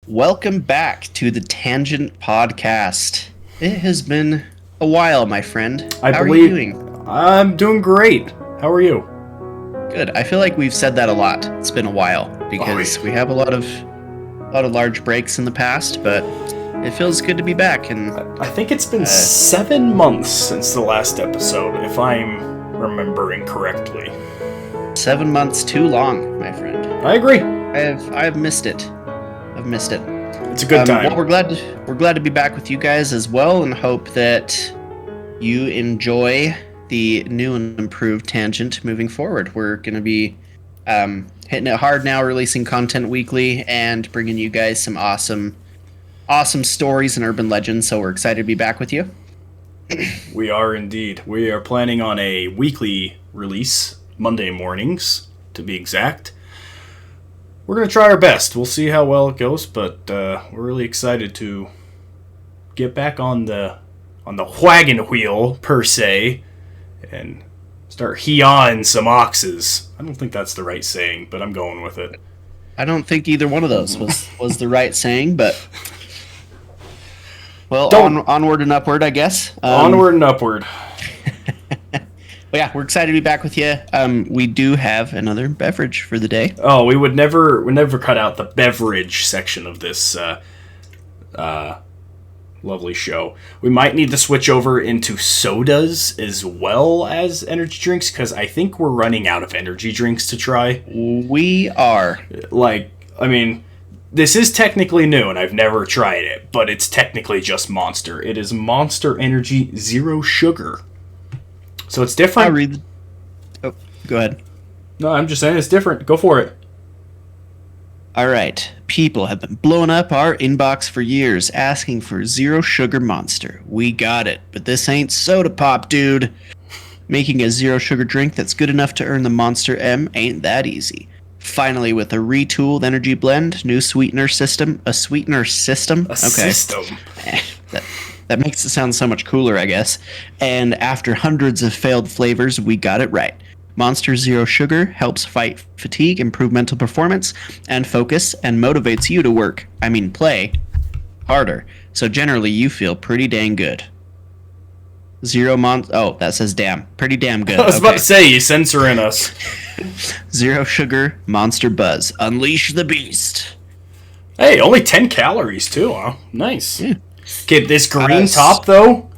Welcome back to the Tangent Podcast. It has been a while, my friend. I How believe are you doing? I'm doing great. How are you? Good. I feel like we've said that a lot. It's been a while because we have a lot of large breaks in the past, but it feels good to be back. And I think it's been 7 months since the last episode, if I'm remembering correctly. 7 months too long, my friend. I agree. I've missed it. I've missed it. It's a good time. Well, we're glad to be back with you guys as well, and hope that you enjoy the new and improved Tangent moving forward. We're going to be hitting it hard now, releasing content weekly, and bringing you guys some awesome stories and urban legends. So we're excited to be back with you. We are indeed. We are planning on a weekly release, Monday mornings, to be exact. We're going to try our best. We'll see how well it goes, but we're really excited to get back on the wagon wheel, per se, and start heawing some oxes. I don't think that's the right saying, but I'm going with it. I don't think either one of those was the right saying, but well, onward and upward, I guess. Onward and upward. But yeah, we're excited to be back with you. We do have another beverage for the day. Oh, we would never cut out the beverage section of this lovely show. We might need to switch over into sodas as well as energy drinks, because I think we're running out of energy drinks to try. We are. This is technically new, and I've never tried it, but it's technically just Monster. It is Monster Energy Zero Sugar. So it's different. Oh, go ahead. No, I'm just saying it's different. Go for it. All right. People have been blowing up our inbox for years asking for Zero Sugar Monster. We got it, but this ain't soda pop, dude. Making a zero sugar drink that's good enough to earn the Monster M ain't that easy. Finally, with a retooled energy blend, new sweetener system. System. That makes it sound so much cooler, I guess. And after hundreds of failed flavors, we got it right. Monster Zero Sugar helps fight fatigue, improve mental performance and focus, and motivates you to play harder. So generally, you feel pretty dang good. That says damn. Pretty damn good. I was about to say, you censoring us. Zero Sugar Monster Buzz. Unleash the beast. Hey, only 10 calories, too, huh? Nice. Yeah. Okay, this green top, though,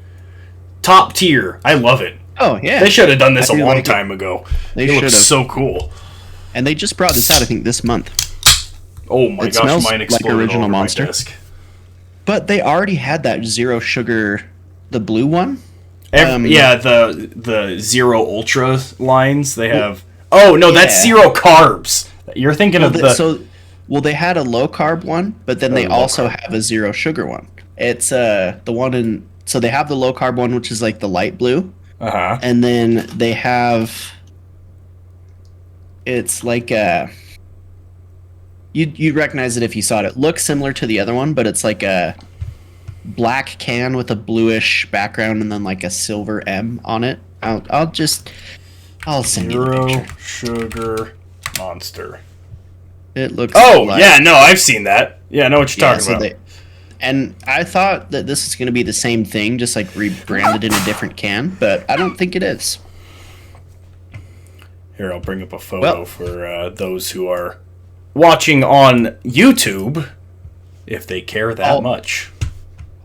top tier. I love it. Oh, yeah. They should have done this a long time ago. They it should looks have. so cool. And they just brought this out, I think, this month. Oh my gosh, smells mine exploded like original over Monster. my desk. But they already had that Zero Sugar, the blue one. The Zero Ultra lines, they have... Oh, no, that's Zero Carbs. You're thinking of the... they had a low carb one, but then they also have a Zero Sugar one. It's the one in... So they have the low carb one, which is like the light blue. Uh-huh. And then they have... It's like a... You'd recognize it if you saw it. It looks similar to the other one, but it's like a black can with a bluish background and then like a silver M on it. I'll send you the picture. Zero Sugar Monster. It looks... I've seen that. Yeah, I know what you're talking about. And I thought that this is going to be the same thing, just like rebranded in a different can, but I don't think it is. Here, I'll bring up a photo for those who are watching on YouTube, if they care that much.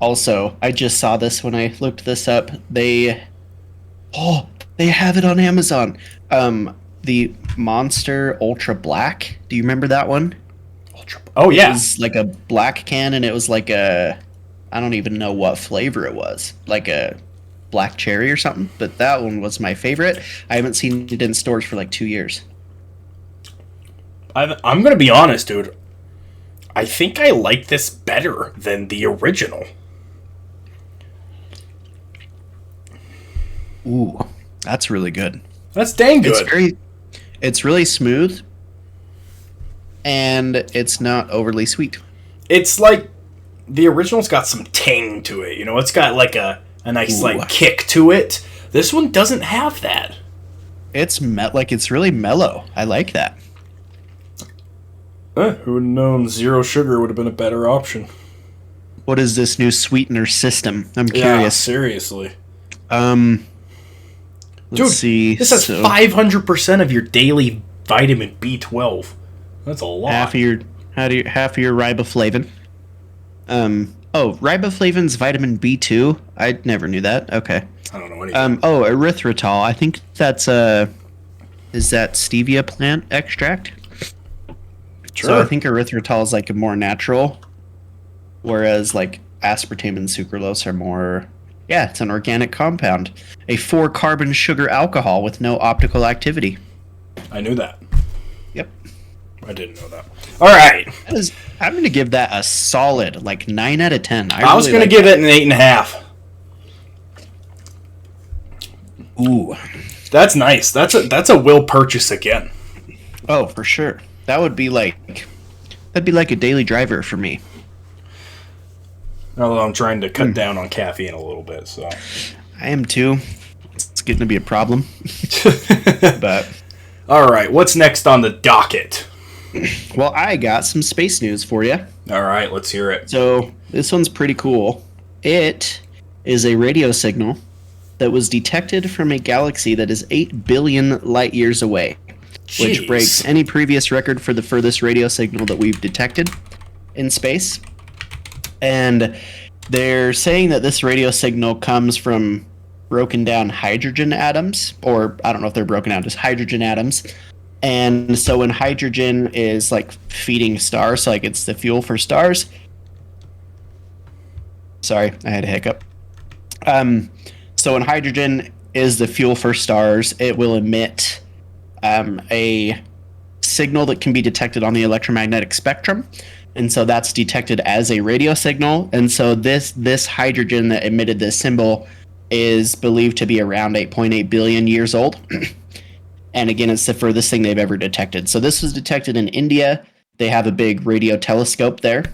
Also, I just saw this when I looked this up. They have it on Amazon. The Monster Ultra Black. Do you remember that one? Oh, yeah. It was like a black can, and it was like I don't even know what flavor it was. Like a black cherry or something. But that one was my favorite. I haven't seen it in stores for like 2 years. I'm going to be honest, dude. I think I like this better than the original. Ooh, that's really good. That's dang good. It's really smooth. And it's not overly sweet. It's like the original's got some tang to it, you know? It's got like a nice like kick to it. This one doesn't have that. It's really mellow. I like that. Who would have known zero sugar would have been a better option? What is this new sweetener system? I'm Yeah, curious. seriously. Let's Dude, see. This has 500% of your daily vitamin B12. That's a lot. half of your riboflavin. Riboflavin's vitamin B2. I never knew that. Okay. I don't know anything. Erythritol. I think that's is that stevia plant extract? Sure. So I think erythritol is like a more natural, whereas like aspartame and sucralose are more. Yeah, it's an organic compound, a 4-carbon sugar alcohol with no optical activity. I knew that. Yep. I didn't know that. All right. I'm going to give that a solid, like 9 out of 10. I was going to give it an 8.5. Ooh. That's nice. That's a will purchase again. Oh, for sure. That'd be like a daily driver for me. Although I'm trying to cut down on caffeine a little bit, so. I am too. It's getting to be a problem. But all right, what's next on the docket? well, I got some space news for you. All right, let's hear it. So this one's pretty cool. It is a radio signal that was detected from a galaxy that is 8 billion light years away, which Jeez. breaks any previous record for the furthest radio signal that we've detected in space. And they're saying that this radio signal comes from broken down hydrogen atoms, or I don't know if they're broken down, just hydrogen atoms. And so when hydrogen is like feeding stars, so like it's the fuel for stars. Sorry, I had a hiccup. So when hydrogen is the fuel for stars, it will emit a signal that can be detected on the electromagnetic spectrum. And so that's detected as a radio signal. And so this hydrogen that emitted this symbol is believed to be around 8.8 billion years old. And again, it's the furthest thing they've ever detected. So this was detected in India. They have a big radio telescope there.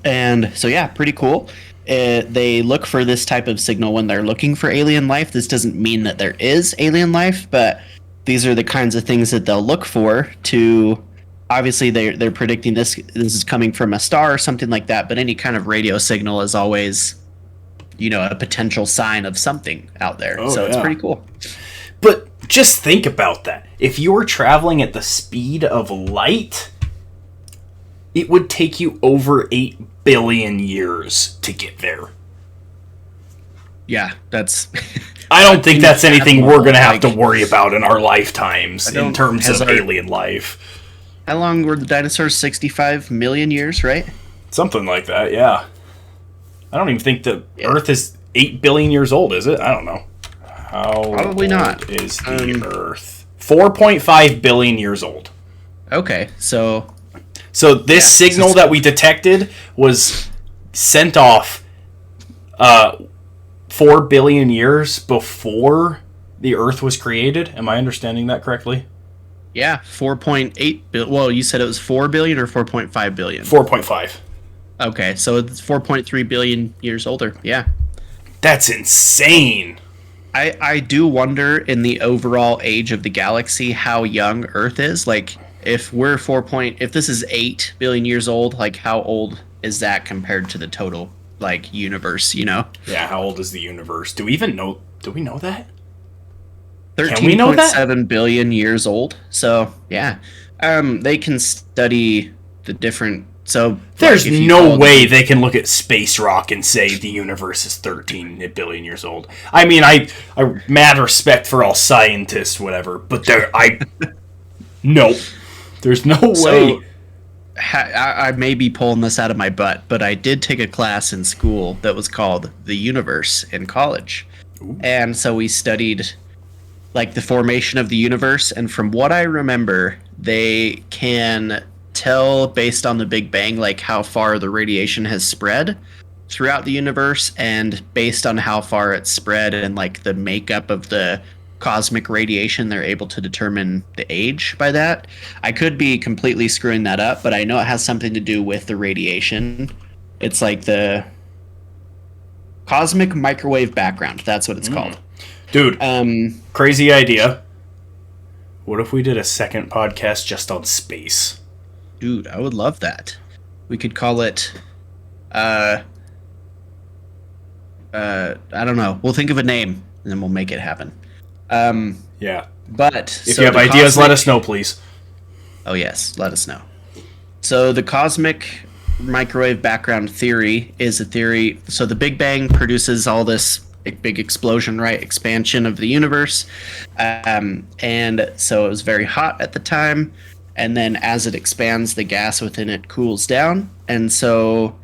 And so, yeah, pretty cool. They look for this type of signal when they're looking for alien life. This doesn't mean that there is alien life, but these are the kinds of things that they'll look for to... Obviously, they're predicting this is coming from a star or something like that, but any kind of radio signal is always, a potential sign of something out there. So it's pretty cool. But just think about that. If you were traveling at the speed of light, it would take you over 8 billion years to get there. Yeah, that's... I don't think that's anything we're going to have to worry about in our lifetimes in terms of alien life. How long were the dinosaurs? 65 million years, right? Something like that, yeah. I don't even think the Earth is 8 billion years old, is it? I don't know. Probably not. Is the Earth 4.5 billion years old? Okay, so this signal that we detected was sent off 4 billion years before the Earth was created. Am I understanding that correctly? Yeah, 4.8 billion. Well, you said it was 4 billion or 4.5 billion? 4.5. Okay, so it's 4.3 billion years older. Yeah. That's insane. I do wonder in the overall age of the galaxy how young Earth is. Like, if we're if this is 8 billion years old, like how old is that compared to the total like universe, Yeah, how old is the universe? Do we know that? 13.7 billion years old. So, yeah. They can study the different... So there's no way they can look at space rock and say the universe is 13 billion years old. I mean, I mad respect for all scientists, whatever, but no. There's no way. I may be pulling this out of my butt, but I did take a class in school that was called The Universe in college. Ooh. And so we studied... like the formation of the universe, and from what I remember, they can tell based on the Big Bang like how far the radiation has spread throughout the universe, and based on how far it's spread and like the makeup of the cosmic radiation, they're able to determine the age by that. I could be completely screwing that up, but I know it has something to do with the radiation. It's like the cosmic microwave background. That's what it's called. Dude, crazy idea. What if we did a second podcast just on space? Dude, I would love that. We could call it uh I don't know. We'll think of a name and then we'll make it happen. Yeah. But If you have ideas, let us know, please. Oh yes, let us know. So the cosmic microwave background theory is a theory. So the Big Bang produces all this big explosion, right? Expansion of the universe. And so it was very hot at the time. And then as it expands, the gas within it cools down. And so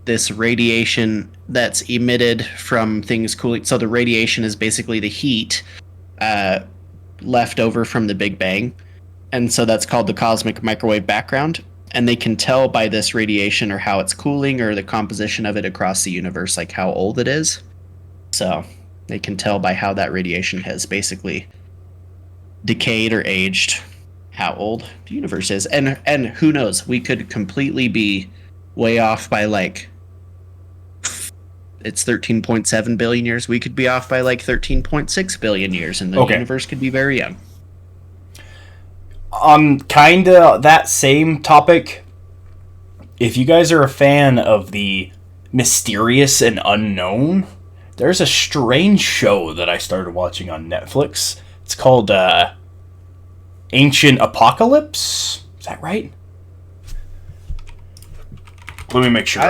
this radiation that's emitted from things cooling. So the radiation is basically the heat left over from the Big Bang. And so that's called the cosmic microwave background. And they can tell by this radiation or how it's cooling or the composition of it across the universe, like how old it is. So they can tell by how that radiation has basically decayed or aged how old the universe is. And who knows, we could completely be way off by like, it's 13.7 billion years. We could be off by like 13.6 billion years, and the universe could be very young. On kind of that same topic, if you guys are a fan of the mysterious and unknown, there's a strange show that I started watching on Netflix. It's called Ancient Apocalypse. Is that right? Let me make sure.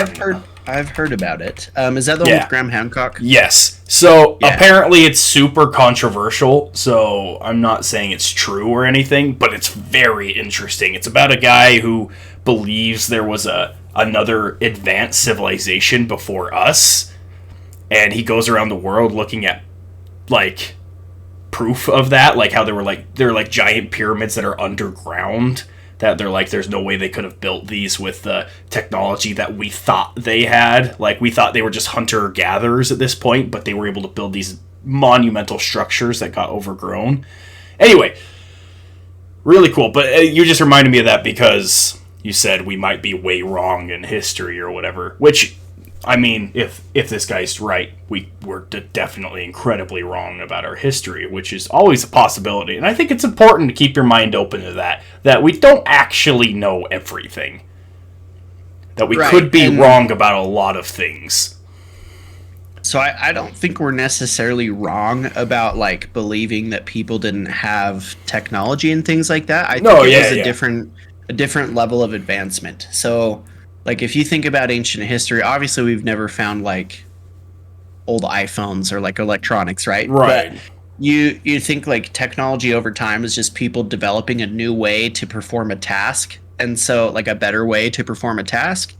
I've heard about it. Is that the one with Graham Hancock? Yes. So apparently it's super controversial, so I'm not saying it's true or anything, but it's very interesting. It's about a guy who believes there was another advanced civilization before us, and he goes around the world looking at like proof of that, like how there are giant pyramids that are underground. That they're like, there's no way they could have built these with the technology that we thought they had. Like, we thought they were just hunter-gatherers at this point, but they were able to build these monumental structures that got overgrown. Anyway, really cool. But you just reminded me of that because you said we might be way wrong in history or whatever. Which, I mean, if this guy's right, we're definitely incredibly wrong about our history, which is always a possibility. And I think it's important to keep your mind open to that we don't actually know everything. That we could be wrong about a lot of things. So I don't think we're necessarily wrong about, like, believing that people didn't have technology and things like that. I think it was a different level of advancement. So, like, if you think about ancient history, obviously we've never found, like, old iPhones or, like, electronics, right? Right. But you think, like, technology over time is just people developing a new way to perform a task, and so, like, a better way to perform a task.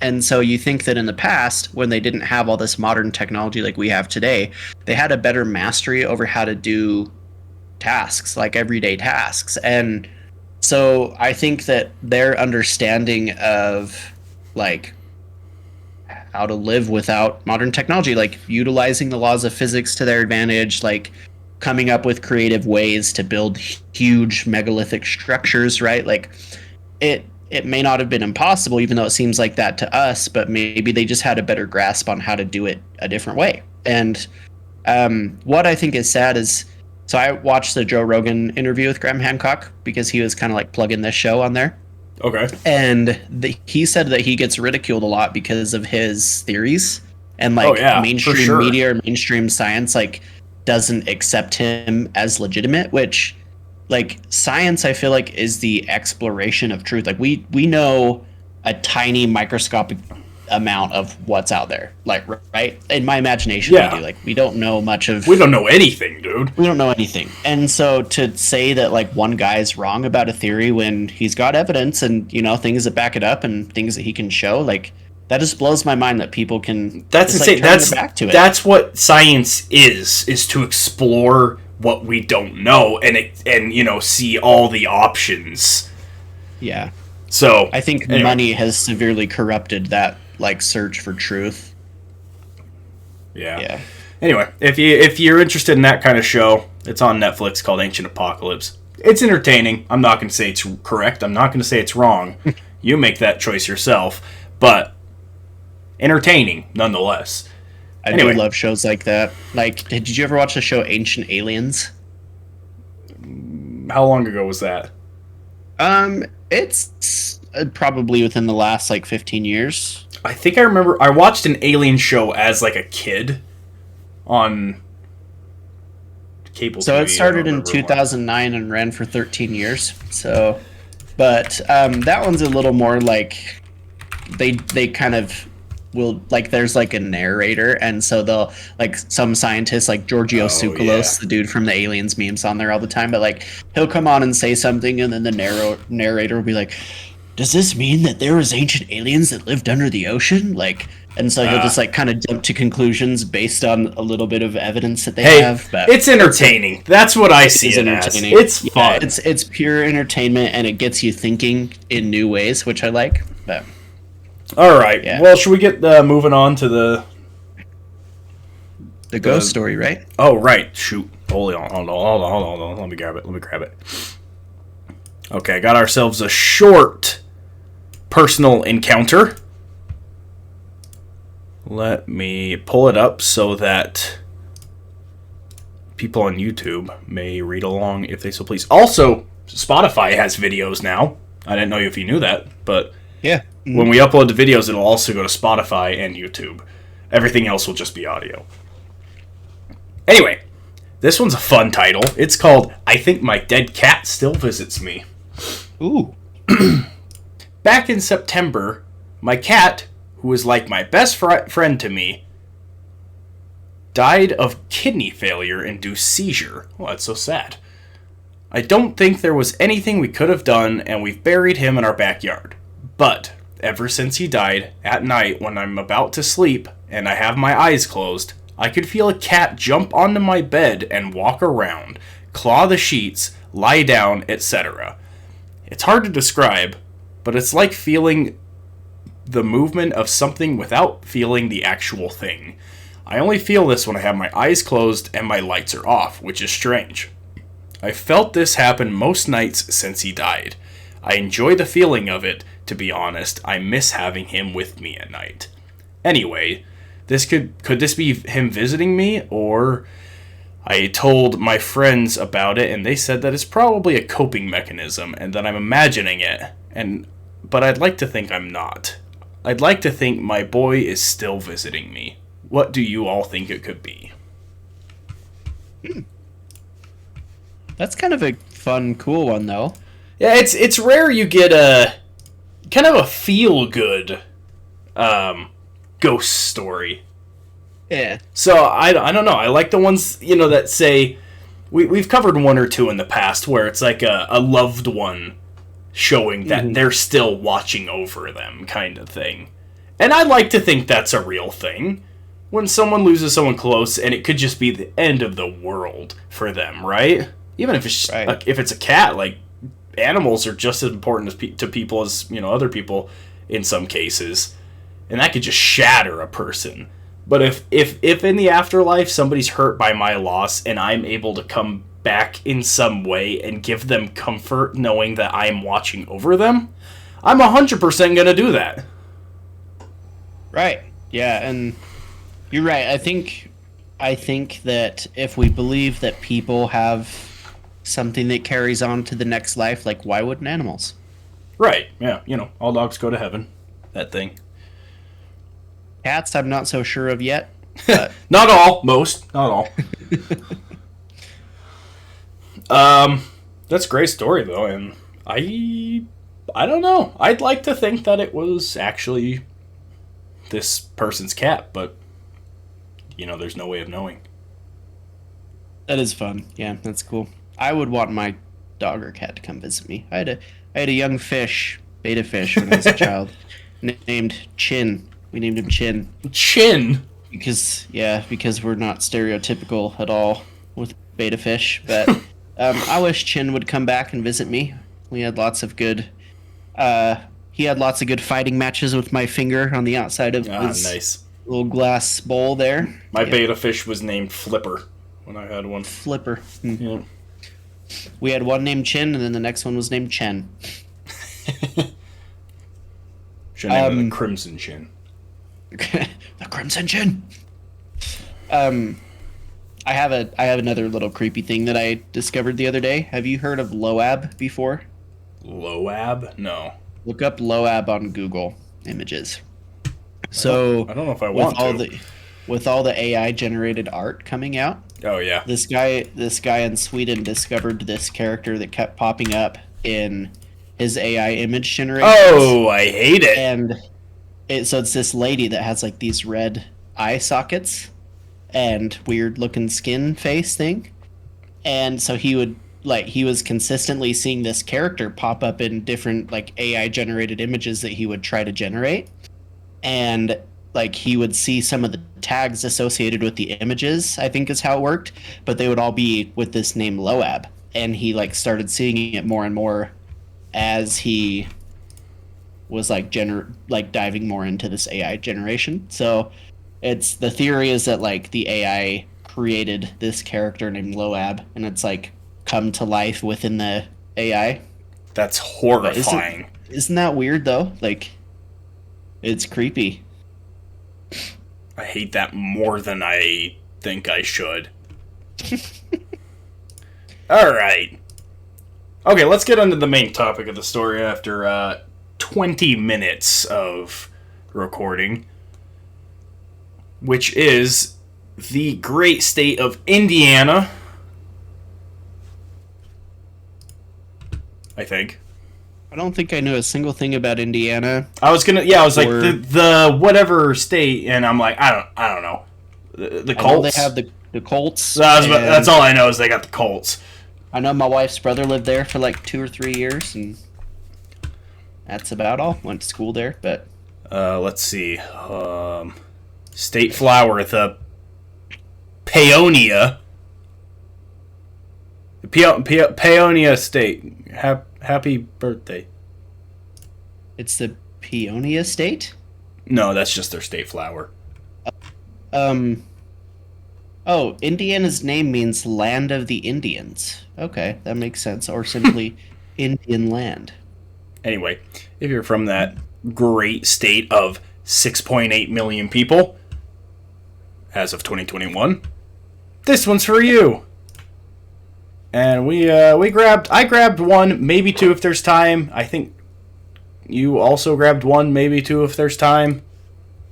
And so you think that in the past, when they didn't have all this modern technology like we have today, they had a better mastery over how to do tasks, like everyday tasks. And so I think that their understanding of, like, how to live without modern technology, like utilizing the laws of physics to their advantage, like coming up with creative ways to build huge megalithic structures, right? Like it may not have been impossible, even though it seems like that to us, but maybe they just had a better grasp on how to do it a different way. And what I think is sad is, so I watched the Joe Rogan interview with Graham Hancock because he was kind of like plugging this show on there. Okay. And he said that he gets ridiculed a lot because of his theories, and like mainstream media or mainstream science like doesn't accept him as legitimate, which, like, science I feel like is the exploration of truth. Like we know a tiny microscopic amount of what's out there, like, right? In my imagination, we do. Like, we don't know much of... We don't know anything, dude. We don't know anything. And so to say that, like, one guy is wrong about a theory when he's got evidence and, you know, things that back it up and things that he can show, like, that just blows my mind that people can... That's insane. That's what science is to explore what we don't know and you know, see all the options. Yeah. So I think money has severely corrupted that, like, search for truth. Yeah. Anyway, if you're interested in that kind of show, it's on Netflix, called Ancient Apocalypse. It's entertaining. I'm not going to say it's correct. I'm not going to say it's wrong. You make that choice yourself. But entertaining, nonetheless. I do love shows like that. Like, did you ever watch the show Ancient Aliens? How long ago was that? It's probably within the last like 15 years. I think I remember I watched an alien show as like a kid on cable So it TV. started in 2009 and ran for 13 years. So, but that one's a little more like they kind of will like there's like a narrator, and so they'll like some scientists like Giorgio Tsoukalos, the dude from the Aliens memes on there all the time, but like he'll come on and say something, and then the narrator will be like, "Does this mean that there was ancient aliens that lived under the ocean?" Like, and so he'll just like kind of jump to conclusions based on a little bit of evidence that they have. But it's entertaining. That's what I see it as. It's fun. It's pure entertainment, and it gets you thinking in new ways, which I like. But all right. Yeah. Well, should we get moving on to the ghost story, right? Oh, right. Shoot. Hold on. Let me grab it. Okay, got ourselves a short personal encounter. Let me pull it up so that people on YouTube may read along if they so please. Also, Spotify has videos now. I didn't know if you knew that, but yeah. When we upload the videos, it'll also go to Spotify and YouTube. Everything else will just be audio. Anyway, this one's a fun title. It's called I Think My Dead Cat Still Visits Me. Ooh. Back in September, my cat, who was like my best friend to me, died of kidney failure-induced seizure. Oh, that's so sad. I don't think there was anything we could have done, and we've buried him in our backyard. But ever since he died, at night when I'm about to sleep and I have my eyes closed, I could feel a cat jump onto my bed and walk around, claw the sheets, lie down, etc. It's hard to describe, but it's like feeling the movement of something without feeling the actual thing. I only feel this when I have my eyes closed and my lights are off, which is strange. I felt this happen most nights since he died. I enjoy the feeling of it, to be honest. I miss having him with me at night. Anyway, could this be him visiting me, or I told my friends about it and they said that it's probably a coping mechanism and that I'm imagining it, but I'd like to think I'm not. I'd like to think my boy is still visiting me. What do you all think it could be? That's kind of a fun, cool one, though. Yeah, it's rare you get a kind of a feel-good ghost story. Yeah. So, I don't know. I like the ones, that say... We've covered one or two in the past where it's like a loved one showing that they're still watching over them kind of thing. And I like to think that's a real thing. When someone loses someone close, and it could just be the end of the world for them, right? Even if it's if it's a cat, like, animals are just as important to people as, other people in some cases. And that could just shatter a person. But if in the afterlife somebody's hurt by my loss and I'm able to come back in some way and give them comfort knowing that I'm watching over them, I'm 100% going to do that. Right. Yeah, and you're right. I think that if we believe that people have something that carries on to the next life, like, why wouldn't animals? Right. Yeah. All dogs go to heaven. That thing. Cats, I'm not so sure of yet. But not all. Most. Not all. That's a great story, though, and I don't know. I'd like to think that it was actually this person's cat, but, there's no way of knowing. That is fun. Yeah, that's cool. I would want my dog or cat to come visit me. I had a young fish, beta fish, when I was a child, named Chin. We named him Chin. Chin? Because we're not stereotypical at all with beta fish. But I wish Chin would come back and visit me. We had lots of good... he had lots of good fighting matches with my finger on the outside of his little glass bowl there. My beta fish was named Flipper when I had one. Flipper. Yeah. We had one named Chin, and then the next one was named Chen. Should name him the Crimson Chin. The Crimson Chin. I have another little creepy thing that I discovered the other day. Have you heard of Loab before? Loab? No. Look up Loab on Google Images. So I don't know if I with want all to. the AI generated art coming out, Oh yeah. this guy in Sweden discovered this character that kept popping up in his AI image generations. Oh, I hate it. And so it's this lady that has like these red eye sockets and weird looking skin face thing. And so he was consistently seeing this character pop up in different like AI generated images that he would try to generate. And like he would see some of the tags associated with the images, I think is how it worked, but they would all be with this name Loab. And he like started seeing it more and more as he was like diving more into this AI generation. So it's the theory is that like the AI created this character named Loab, and it's like come to life within the AI. That's horrifying. Isn't that weird though? Like, it's creepy. I hate that more than I think I should. Alright. Okay, let's get into the main topic of the story after 20 minutes of recording, which is the great state of Indiana. I think. I don't think I know a single thing about Indiana. I was like the whatever state, and I'm like, I don't know. The Colts. I know they have the Colts. That's all I know is they got the Colts. I know my wife's brother lived there for like 2 or 3 years, and that's about all. Went to school there, but let's see. State flower, the Paonia. The Paonia State. Happy birthday. It's the Peonia State? No, that's just their state flower. Oh, Indiana's name means land of the Indians. Okay, that makes sense. Or simply Indian land. Anyway, if you're from that great state of 6.8 million people, as of 2021, this one's for you. And I grabbed one, maybe two if there's time. I think you also grabbed one, maybe two if there's time.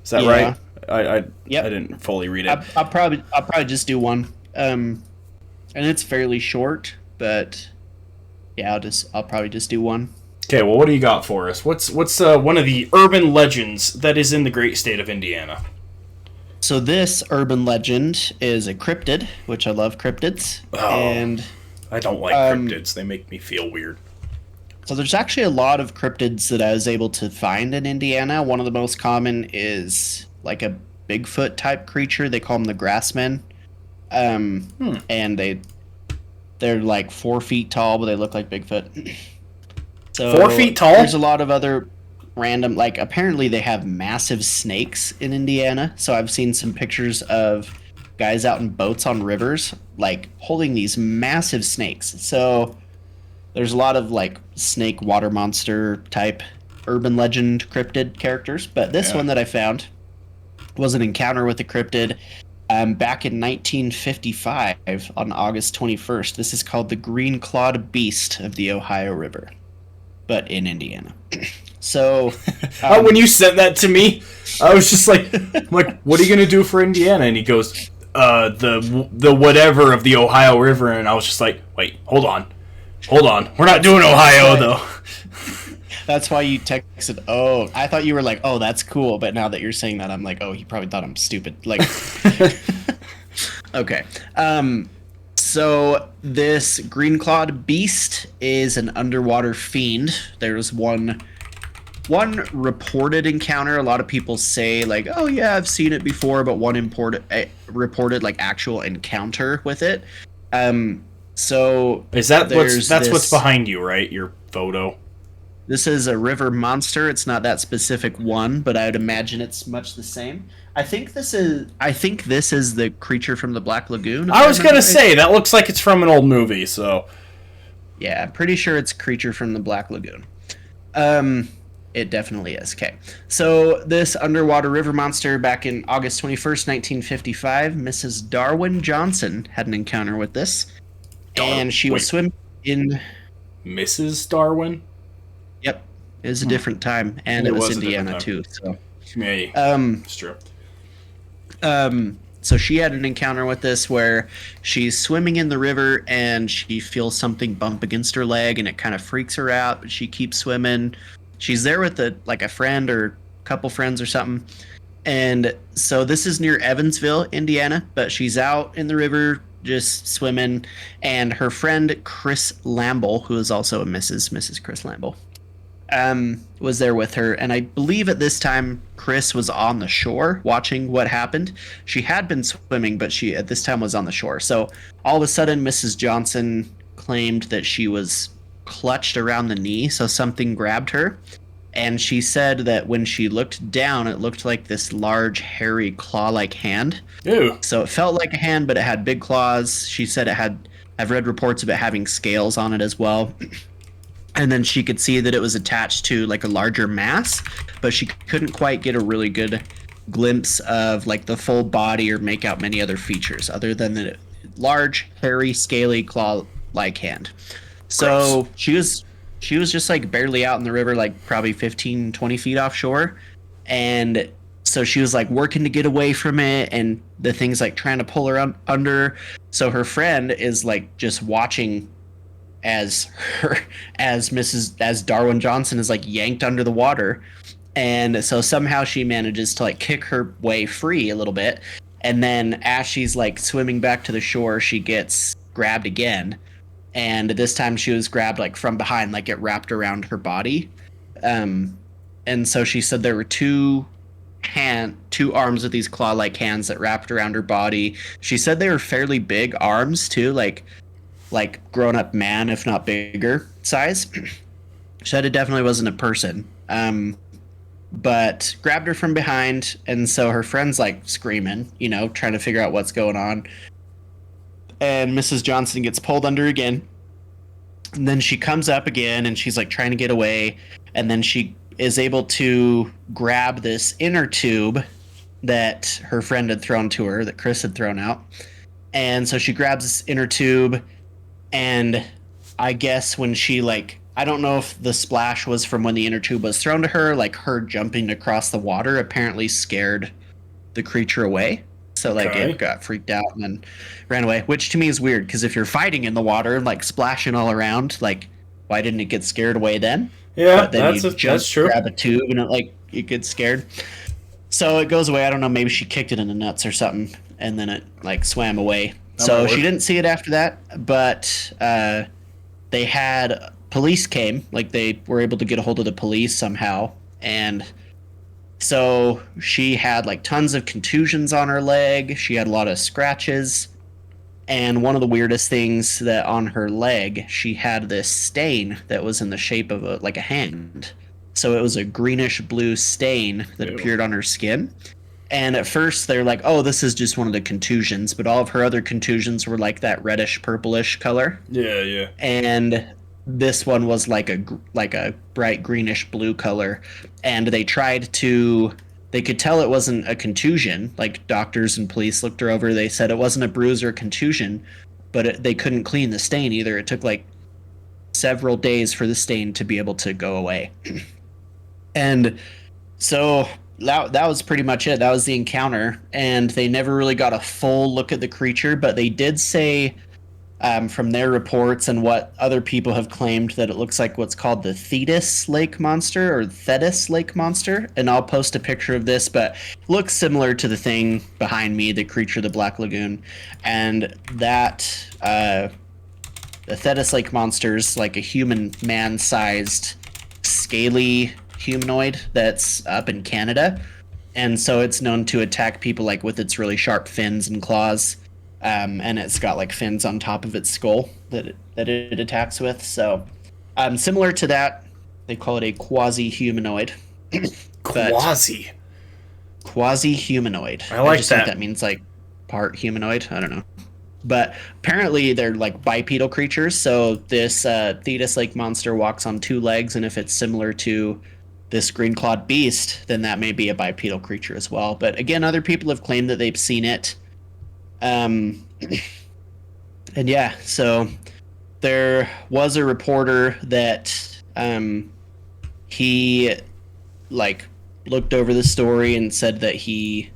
Is that right? I didn't fully read it. I'll probably just do one. And it's fairly short, but yeah, I'll probably just do one. Okay, well, what do you got for us? What's one of the urban legends that is in the great state of Indiana? So this urban legend is a cryptid, which I love cryptids, and I don't like cryptids. They make me feel weird. So there's actually a lot of cryptids that I was able to find in Indiana. One of the most common is like a Bigfoot type creature. They call them the Grassmen. And they're like 4 feet tall, but they look like Bigfoot. So 4 feet tall? There's a lot of other random, like apparently they have massive snakes in Indiana. So I've seen some pictures of guys out in boats on rivers, like holding these massive snakes. So there's a lot of like snake water monster type urban legend cryptid characters. But this one that I found was an encounter with a cryptid back in 1955 on August 21st. This is called the Green-Clawed Beast of the Ohio River, but in Indiana. So when you sent that to me, I was just like, what are you gonna do for Indiana? And he goes, the whatever of the Ohio River, and I was just like, wait, hold on, we're not doing Ohio though. That's why you texted. Oh, I thought you were like, oh, that's cool. But now that you're saying that, I'm like, oh, he probably thought I'm stupid. Like, okay. So this green-clawed beast is an underwater fiend. There's one reported encounter. A lot of people say like, oh yeah, I've seen it before, but one reported like actual encounter with it. So is that's what's behind you, right? Your photo. This is a river monster. It's not that specific one, but I would imagine it's much the same. I think this is the creature from the Black Lagoon. I was gonna say that looks like it's from an old movie. So yeah, I'm pretty sure it's creature from the Black Lagoon. It definitely is. Okay, so this underwater river monster back in August 21st, 1955, Mrs. Darwin Johnson had an encounter with this, and she was swimming in. Mrs. Darwin? It was a different time, and it was a different Indiana time. too. So, Yeah, it's true. so she had an encounter with this where she's swimming in the river and she feels something bump against her leg, and it kind of freaks her out. But she keeps swimming. She's there with a friend or a couple friends or something. And so this is near Evansville, Indiana, but she's out in the river just swimming, and her friend Chris Lamble, who is also a Mrs. Chris Lamble, was there with her. And I believe at this time Chris was on the shore watching what happened. She had been swimming, but she at this time was on the shore. So all of a sudden, Mrs. Johnson claimed that she was clutched around the knee, so something grabbed her. And she said that when she looked down, it looked like this large, hairy, claw-like hand. Ew. So it felt like a hand, but it had big claws. She said it had, I've read reports of it having scales on it as well. And then she could see that it was attached to like a larger mass, but she couldn't quite get a really good glimpse of like the full body or make out many other features other than the large, hairy, scaly, claw-like hand. So Gross. she was just like barely out in the river, like probably 15, 20 feet offshore. And so she was like working to get away from it, and the thing's like trying to pull her under. So her friend is like just watching as Darwin Johnson is like yanked under the water. And so somehow she manages to like kick her way free a little bit. And then as she's like swimming back to the shore, she gets grabbed again. And this time she was grabbed like from behind, like it wrapped around her body. And so she said there were two arms with these claw-like hands that wrapped around her body. She said they were fairly big arms too, like grown-up man, if not bigger size. She said it definitely wasn't a person. But grabbed her from behind, and so her friend's like screaming, trying to figure out what's going on. And Mrs. Johnson gets pulled under again. And then she comes up again, and she's like trying to get away. And then she is able to grab this inner tube that her friend had thrown to her, that Chris had thrown out. And so she grabs this inner tube, and I guess when she I don't know if the splash was from when the inner tube was thrown to her, like her jumping across the water apparently scared the creature away. So it got freaked out and then ran away, which to me is weird, because if you're fighting in the water, like splashing all around, like why didn't it get scared away then? Yeah, but then that's true. Grab a tube and it gets scared. So it goes away. I don't know, maybe she kicked it in the nuts or something, and then it swam away. So she didn't see it after that, but they had police came, they were able to get a hold of the police somehow, and so she had tons of contusions on her leg. She had a lot of scratches. And one of the weirdest things, that on her leg, she had this stain that was in the shape of a hand. So it was a greenish blue stain that appeared on her skin. And at first they're like, oh, this is just one of the contusions. But all of her other contusions were like that reddish purplish color. Yeah. And this one was like a bright greenish blue color, and they could tell it wasn't a contusion. Like doctors and police looked her over, they said it wasn't a bruise or a contusion, but they couldn't clean the stain either. It took several days for the stain to be able to go away. And so that was pretty much it. That was the encounter, and they never really got a full look at the creature, but they did say, from their reports and what other people have claimed, that it looks like what's called the Thetis Lake Monster, or Thetis Lake Monster. And I'll post a picture of this, but it looks similar to the thing behind me, the creature of the Black Lagoon. And that, the Thetis Lake Monster is like a human man-sized, scaly humanoid that's up in Canada. And so it's known to attack people with its really sharp fins and claws. And it's got fins on top of its skull that it attacks with. So, similar to that, they call it a quasi-humanoid. Quasi-humanoid. I just think that means part humanoid. I don't know. But apparently they're bipedal creatures. So this Thetis Lake Monster walks on two legs, and if it's similar to this green-clawed beast, then that may be a bipedal creature as well. But again, other people have claimed that they've seen it. And yeah, so there was a reporter that he like looked over the story and said that he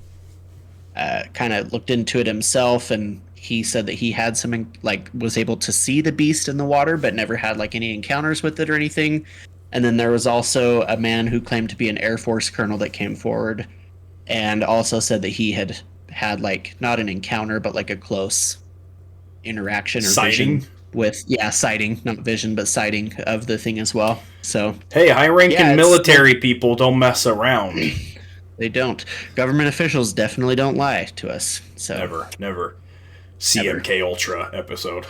kind of looked into it himself, and he said that he had some like was able to see the beast in the water but never had like any encounters with it or anything. And then there was also a man who claimed to be an Air Force colonel that came forward and also said that he had like not an encounter but like a close interaction or Sighting? vision with sighting, not vision but sighting of the thing as well. So Hey, high-ranking Yeah, military people don't mess around. they don't. Government officials definitely don't lie to us. So Never. CMK Ultra episode.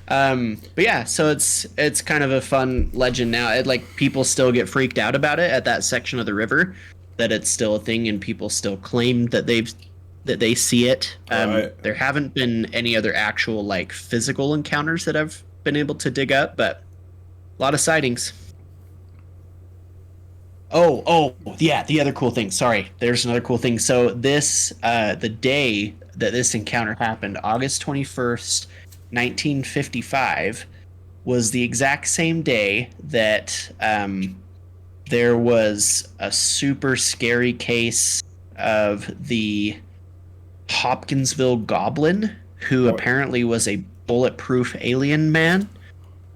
But yeah, so it's kind of a fun legend now. Like people still get freaked out about it at that section of the river, that it's still a thing, and people still claim that they see it. Right. There haven't been any other actual like physical encounters that I've been able to dig up, but a lot of sightings. Oh, yeah, the other cool thing. Sorry, there's another cool thing. So this, the day that this encounter happened, August 21st, 1955, was the exact same day that there was a super scary case of the Hopkinsville Goblin, who apparently was a bulletproof alien man.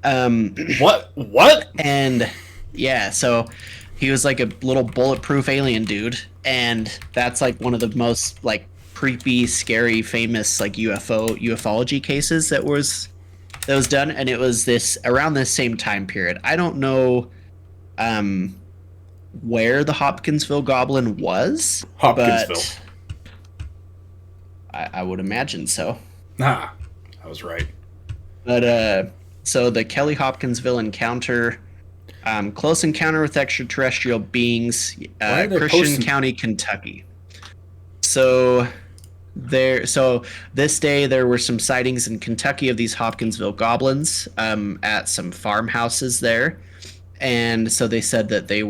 What? And yeah, so he was like a little bulletproof alien dude, and that's like one of the most like creepy, scary, famous like ufology cases that was done, and it was this around this same time period. I don't know where the Hopkinsville Goblin was, Hopkinsville. but I would imagine so. I was right. But so the Kelly Hopkinsville encounter, close encounter with extraterrestrial beings, Christian County, Kentucky. So this day there were some sightings in Kentucky of these Hopkinsville goblins at some farmhouses there, and so they said that they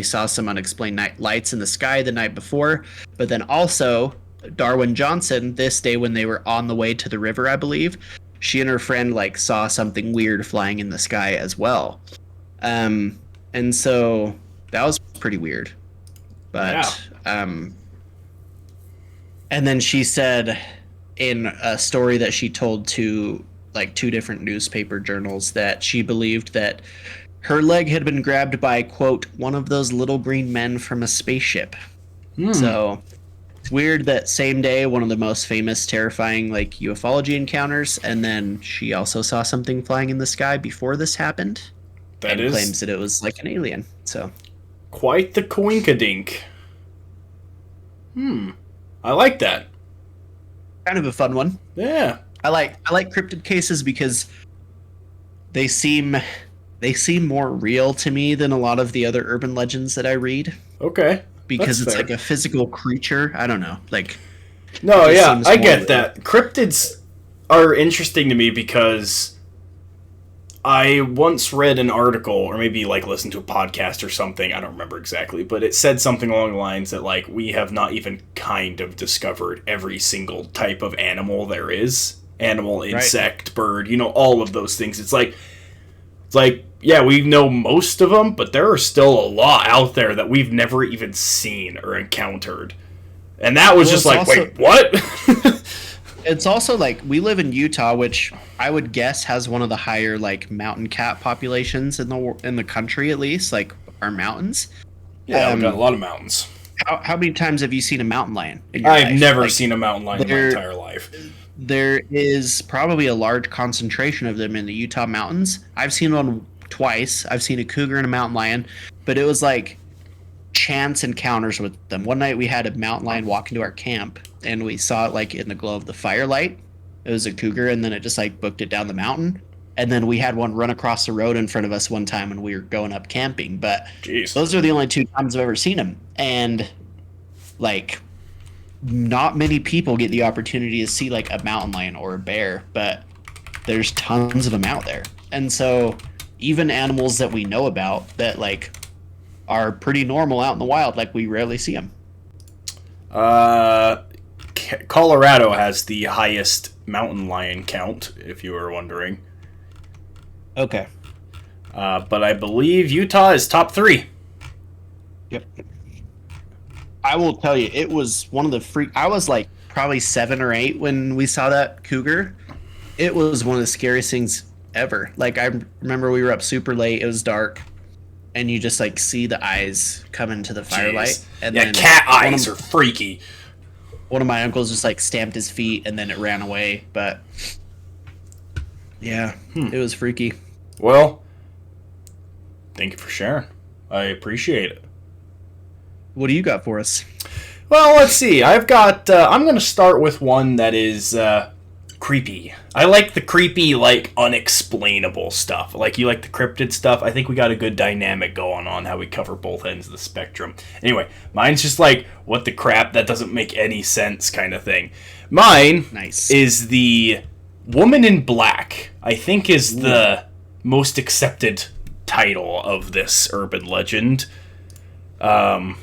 saw some unexplained night lights in the sky the night before, but then also Darwin Johnson, this day when they were on the way to the river, I believe, she and her friend like saw something weird flying in the sky as well. And so that was pretty weird. But and then she said in a story that she told to like 2 different newspaper journals that she believed that her leg had been grabbed by, quote, one of those little green men from a spaceship. So it's weird that same day, one of the most famous, terrifying like ufology encounters, and then she also saw something flying in the sky before this happened. That and claims that it was like an alien. So quite the coinkadink. I like that. Kind of a fun one. Yeah. I like cryptid cases because they seem more real to me than a lot of the other urban legends that I read. Okay. Because That's it's fair. like a physical creature. I don't know. Like No, it just yeah, seems I more get real. that. Cryptids are interesting to me because I once read an article, or maybe like listened to a podcast or something, I don't remember exactly, but it said something along the lines that like we have not even kind of discovered every single type of animal there is. Animal, insect, bird, all of those things. It's like, yeah, we know most of them, but there are still a lot out there that we've never even seen or encountered. And that was just like, also- wait, what? It's also like we live in Utah, which I would guess has one of the higher like mountain cat populations in the country, at least like our mountains. Yeah, we've got a lot of mountains. How many times have you seen a mountain lion in your I've life? never Like, seen a mountain lion in my they're- entire life. There is probably a large concentration of them in the Utah mountains. I've seen one twice. I've seen a cougar and a mountain lion, but it was like chance encounters with them. One night we had a mountain lion walk into our camp, and we saw it like in the glow of the firelight. It was a cougar, and then it just like booked it down the mountain. And then we had one run across the road in front of us one time when we were going up camping. But Jeez. those are the only 2 times I've ever seen him. And like not many people get the opportunity to see like a mountain lion or a bear, but there's tons of them out there. And so even animals that we know about that like are pretty normal out in the wild, like we rarely see them. Colorado has the highest mountain lion count, if you were wondering. Okay. But I believe Utah is top 3. Yep. I will tell you, it was one of the freak. I was like probably 7 or 8 when we saw that cougar. It was one of the scariest things ever. Like, I remember we were up super late. It was dark, and you just like see the eyes come into the firelight. Jeez. And yeah, then cat eyes are freaky. one of my uncles just like stamped his feet, and then it ran away. But yeah, it was freaky. Well, thank you for sharing. I appreciate it. What do you got for us? Well, let's see. I've got. I'm going to start with one that is creepy. I like the creepy, like, unexplainable stuff. Like, you like the cryptid stuff. I think we got a good dynamic going on how we cover both ends of the spectrum. Anyway, mine's just like, what the crap, that doesn't make any sense kind of thing. Mine is the Woman in Black. I think is the most accepted title of this urban legend. Let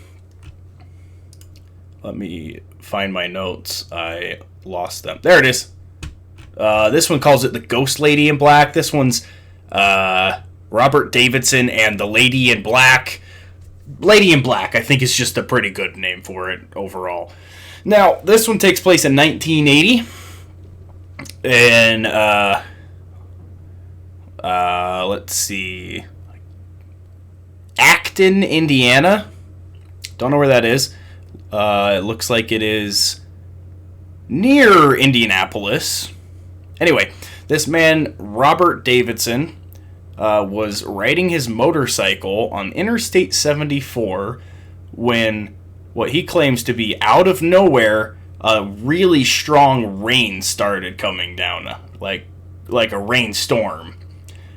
me find my notes. I lost them. There it is. This one calls it the Ghost Lady in Black. This one's Robert Davidson and the Lady in Black. Lady in Black, I think, is just a pretty good name for it overall. Now, this one takes place in 1980. In, let's see, Acton, Indiana. Don't know where that is. It looks like it is near Indianapolis. Anyway, this man, Robert Davidson, was riding his motorcycle on Interstate 74 when what he claims to be out of nowhere, a really strong rain started coming down, like a rainstorm.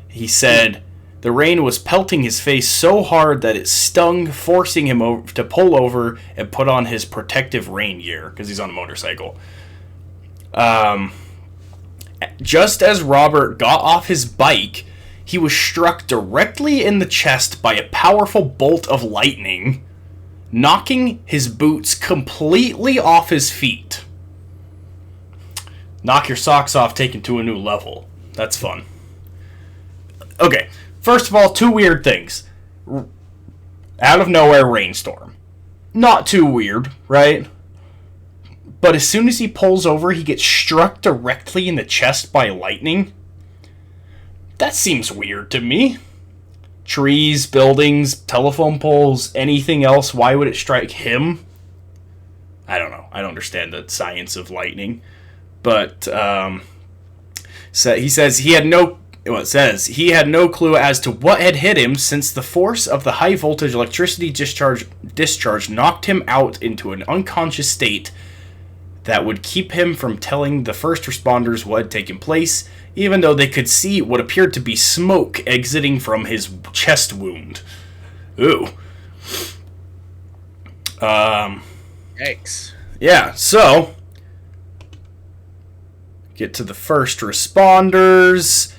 He said the rain was pelting his face so hard that it stung, forcing him to pull over and put on his protective rain gear because he's on a motorcycle. Just as Robert got off his bike, he was struck directly in the chest by a powerful bolt of lightning, knocking his boots completely off his feet. Knock your socks off, taken to a new level. That's fun. Okay, first of all, 2 weird things. Out of nowhere rainstorm. Not too weird, right? But as soon as he pulls over, he gets struck directly in the chest by lightning. That seems weird to me. Trees, buildings, telephone poles, anything else, why would it strike him? I don't know. I don't understand the science of lightning. But he says he had no... Well, it says he had no clue as to what had hit him since the force of the high voltage electricity discharge knocked him out into an unconscious state that would keep him from telling the first responders what had taken place, even though they could see what appeared to be smoke exiting from his chest wound. Ooh. Yikes. Yeah, so get to the first responders.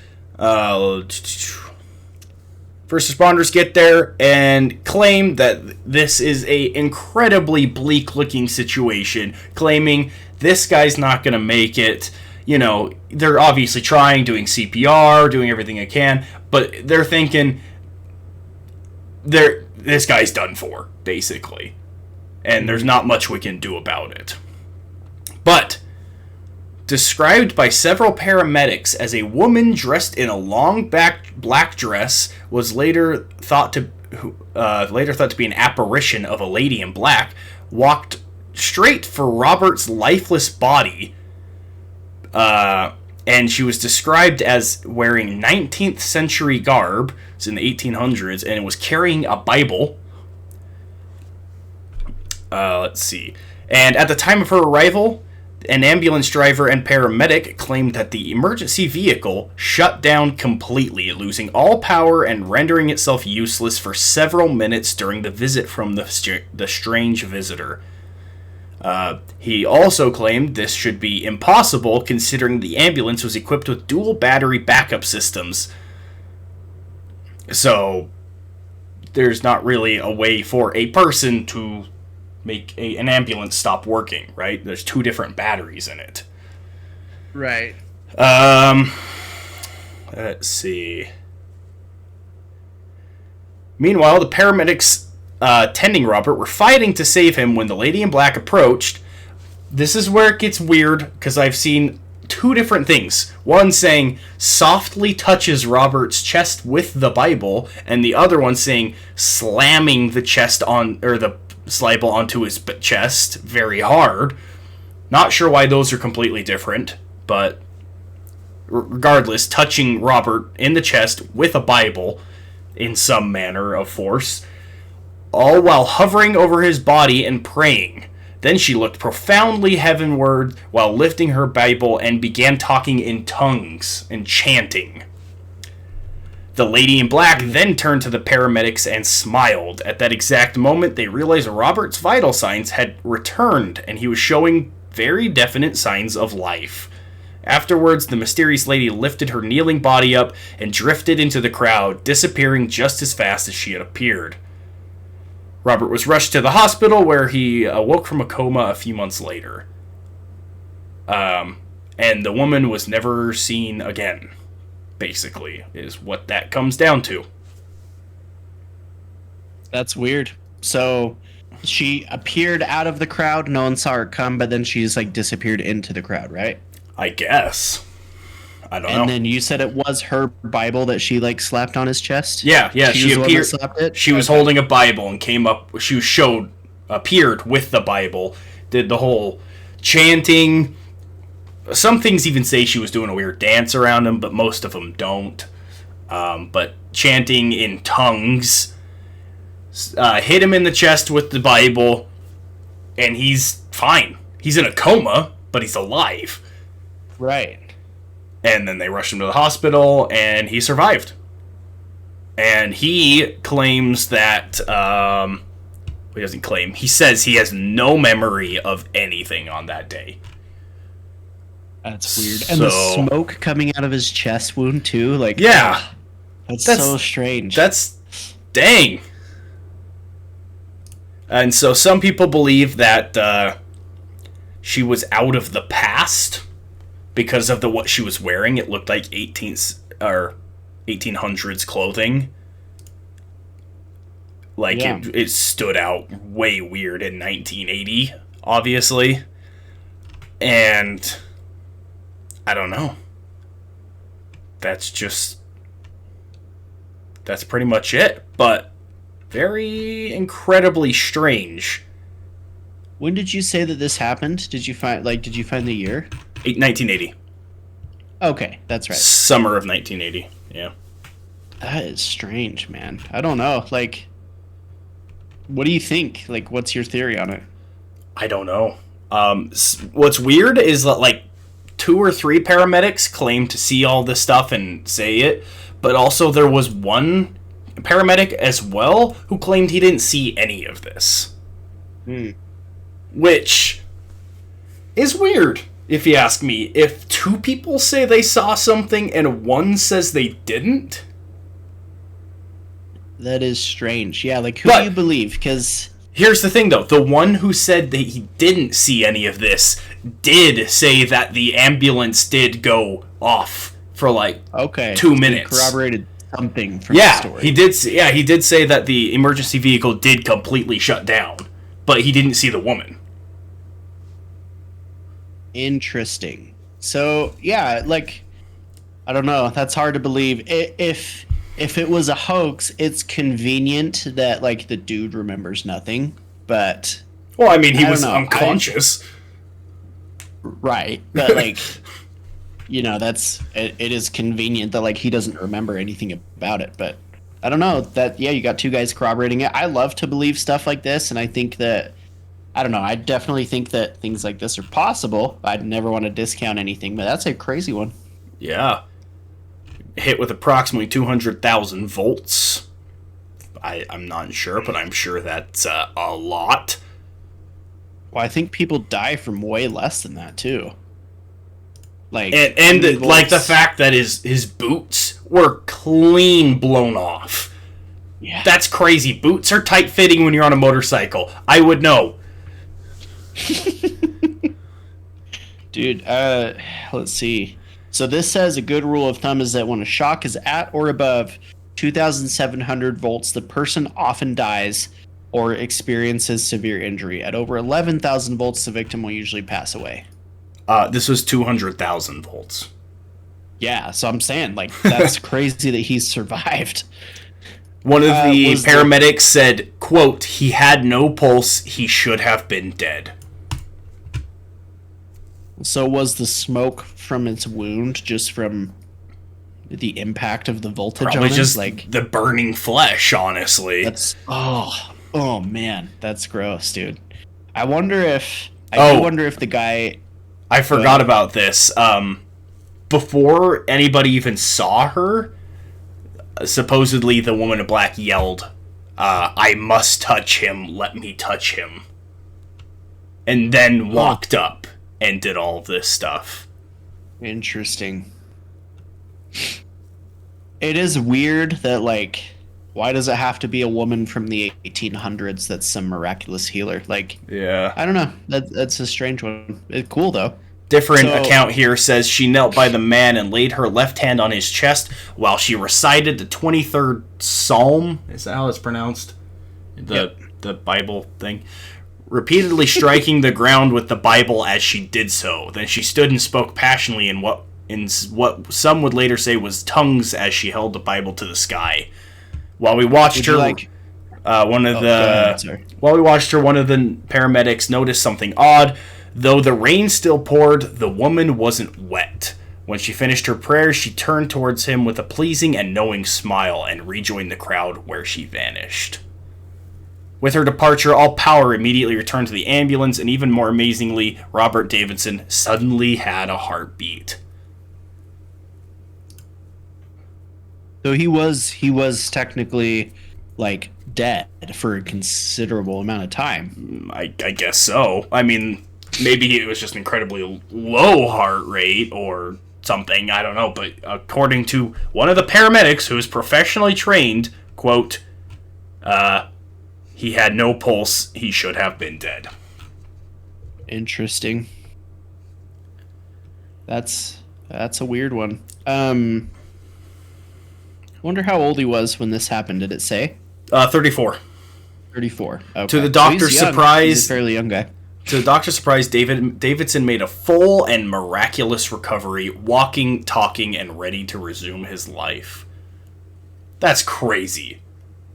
First responders get there and claim that this is a incredibly bleak-looking situation, claiming this guy's not going to make it. You know, they're obviously trying, doing CPR, doing everything they can, but they're thinking this guy's done for, basically. And there's not much we can do about it. But described by several paramedics as a woman dressed in a long black dress, was later thought to be an apparition of a lady in black, walked straight for Robert's lifeless body, and she was described as wearing 19th century garb, it's in the 1800s, and was carrying a Bible. Let's see. And at the time of her arrival, an ambulance driver and paramedic claimed that the emergency vehicle shut down completely, losing all power and rendering itself useless for several minutes during the visit from the strange visitor. He also claimed this should be impossible considering the ambulance was equipped with dual battery backup systems. So, there's not really a way for a person to make an ambulance stop working, right? There's 2 different batteries in it. Right. Let's see. Meanwhile, the paramedics tending Robert were fighting to save him when the lady in black approached. This is where it gets weird, because I've seen two different things. One saying softly touches Robert's chest with the Bible, and the other one saying slamming the chest on, or the Bible onto his chest very hard. Not sure why those are completely different, but regardless, touching Robert in the chest with a Bible in some manner of force, all while hovering over his body and praying. Then she looked profoundly heavenward while lifting her Bible and began talking in tongues and chanting. The lady in black then turned to the paramedics and smiled. At that exact moment, they realized Robert's vital signs had returned, and he was showing very definite signs of life. Afterwards, the mysterious lady lifted her kneeling body up and drifted into the crowd, disappearing just as fast as she had appeared. Robert was rushed to the hospital, where he awoke from a coma a few months later. And the woman was never seen again, basically, is what that comes down to. That's weird. So she appeared out of the crowd, no one saw her come, but then she's like disappeared into the crowd, right? I guess. I don't know. And then you said it was her Bible that she like slapped on his chest? Yeah, she appeared. She was holding a Bible and came up. She appeared with the Bible, did the whole chanting. Some things even say she was doing a weird dance around him, but most of them don't. But chanting in tongues, hit him in the chest with the Bible, and he's fine. He's in a coma, but he's alive. Right. And then they rushed him to the hospital, and he survived. And he claims that, he doesn't claim, he says he has no memory of anything on that day. That's weird. And the smoke coming out of his chest wound, too? Like, yeah. That's so strange. That's, dang. And so some people believe that she was out of the past because of what she was wearing. It looked like 1800s clothing. Like, yeah. It stood out way weird in 1980, obviously. And I don't know. That's pretty much it. But very incredibly strange. When did you say that this happened? Did you find the year? 1980. Okay, that's right. Summer of 1980. Yeah. That is strange, man. I don't know. Like, what do you think? Like, what's your theory on it? I don't know. What's weird is that, like, 2 or 3 paramedics claim to see all this stuff and say it, but also there was one paramedic as well who claimed he didn't see any of this. Which is weird, if you ask me. If 2 people say they saw something and 1 says they didn't, that is strange. Yeah, like, who do you believe? Because here's the thing, though. The one who said that he didn't see any of this did say that the ambulance did go off for, like, 2 minutes. He corroborated something from the story. He did say that the emergency vehicle did completely shut down, but he didn't see the woman. Interesting. So, yeah, like, I don't know. That's hard to believe. If it was a hoax, it's convenient that, like, the dude remembers nothing, but... Well, I mean, he was unconscious. Right, but, like, you know, it is convenient that, like, he doesn't remember anything about it, but I don't know. You got 2 guys corroborating it. I love to believe stuff like this, and I think that... I don't know. I definitely think that things like this are possible. I'd never want to discount anything, but that's a crazy one. Yeah. Hit with approximately 200,000 volts. I'm not sure, but I'm sure that's a lot. Well, I think people die from way less than that, too. Like, and like the fact that his boots were clean blown off. Yeah. That's crazy. Boots are tight-fitting when you're on a motorcycle. I would know. Dude, let's see. So this says a good rule of thumb is that when a shock is at or above 2,700 volts, the person often dies or experiences severe injury. At over 11,000 volts, the victim will usually pass away. This was 200,000 volts. Yeah, so I'm saying, like, that's crazy that he survived. One of the paramedics said, quote, "He had no pulse. He should have been dead." So was the smoke from its wound just from the impact of the voltage Probably on it? just Like, the burning flesh, honestly. that's... Oh man, that's gross, dude. I wonder if... Oh. do wonder if the guy... I forgot about this. Before anybody even saw her, supposedly the woman in black yelled, "I must touch him, let me touch him." And then walked up and did all of this stuff. Interesting. It is weird that, like, why does it have to be a woman from the 1800s that's some miraculous healer? Like, Yeah. I don't know. That's a strange one. It's cool, though. Different account here says she knelt by the man and laid her left hand on his chest while she recited the 23rd Psalm. Is that how it's pronounced? The Bible thing. Repeatedly striking the ground with the Bible as she did so. Then she stood and spoke passionately in what some would later say was tongues as she held the Bible to the sky. While we watched her, one of the paramedics noticed something odd. Though the rain still poured, the woman wasn't wet. When she finished her prayer, she turned towards him with a pleasing and knowing smile and rejoined the crowd where she vanished. With her departure, all power immediately returned to the ambulance, and even more amazingly, Robert Davidson suddenly had a heartbeat. So he was technically, like, dead for a considerable amount of time. I guess so. I mean, maybe it was just incredibly low heart rate or something, I don't know, but according to one of the paramedics who is professionally trained, quote, "He had no pulse, he should have been dead." Interesting. That's a weird one. Wonder how old he was when this happened. Did it say? 34. 34. Okay. To the doctor's surprise, he's a fairly young guy. To the doctor's surprise, Davidson made a full and miraculous recovery, walking, talking, and ready to resume his life. That's crazy.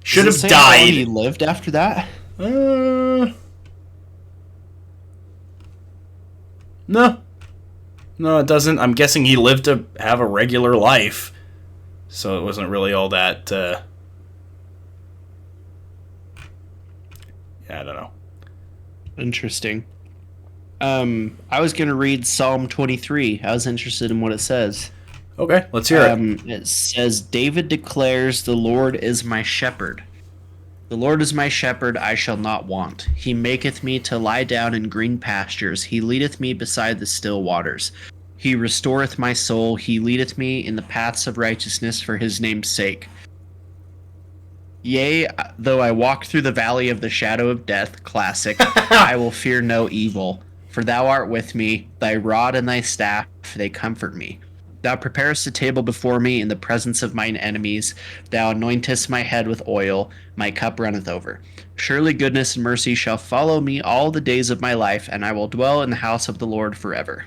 Should have died. How long he lived after that? No, it doesn't. I'm guessing he lived to have a regular life, so it wasn't really all that. I don't know. Interesting. I was going to read Psalm 23. I was interested in what it says. Okay, let's hear it. It says, David declares, "The Lord is my shepherd. The Lord is my shepherd, I shall not want. He maketh me to lie down in green pastures. He leadeth me beside the still waters. He restoreth my soul. He leadeth me in the paths of righteousness for his name's sake. Yea, though I walk through the valley of the shadow of death," classic, "I will fear no evil. For thou art with me, thy rod and thy staff, they comfort me. Thou preparest a table before me in the presence of mine enemies. Thou anointest my head with oil, my cup runneth over. Surely goodness and mercy shall follow me all the days of my life, and I will dwell in the house of the Lord forever."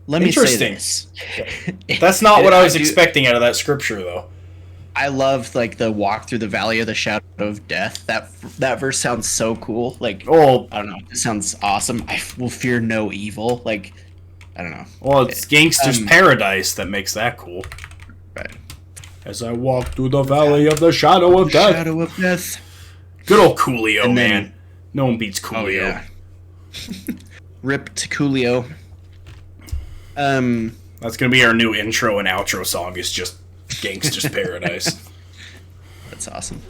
Let me say this. That's not what I was expecting out of that scripture, though. I love, like, the walk through the valley of the shadow of death. That verse sounds so cool. Like, I don't know. It sounds awesome. I will fear no evil. Like, I don't know. Well, it's Gangster's Paradise that makes that cool. Right. As I walk through the valley of the shadow of death. Shadow of death. Good old Coolio, man. No one beats Coolio. Oh, yeah. Rip to Coolio. That's gonna be our new intro and outro song. Is just Gangster's Paradise. That's awesome.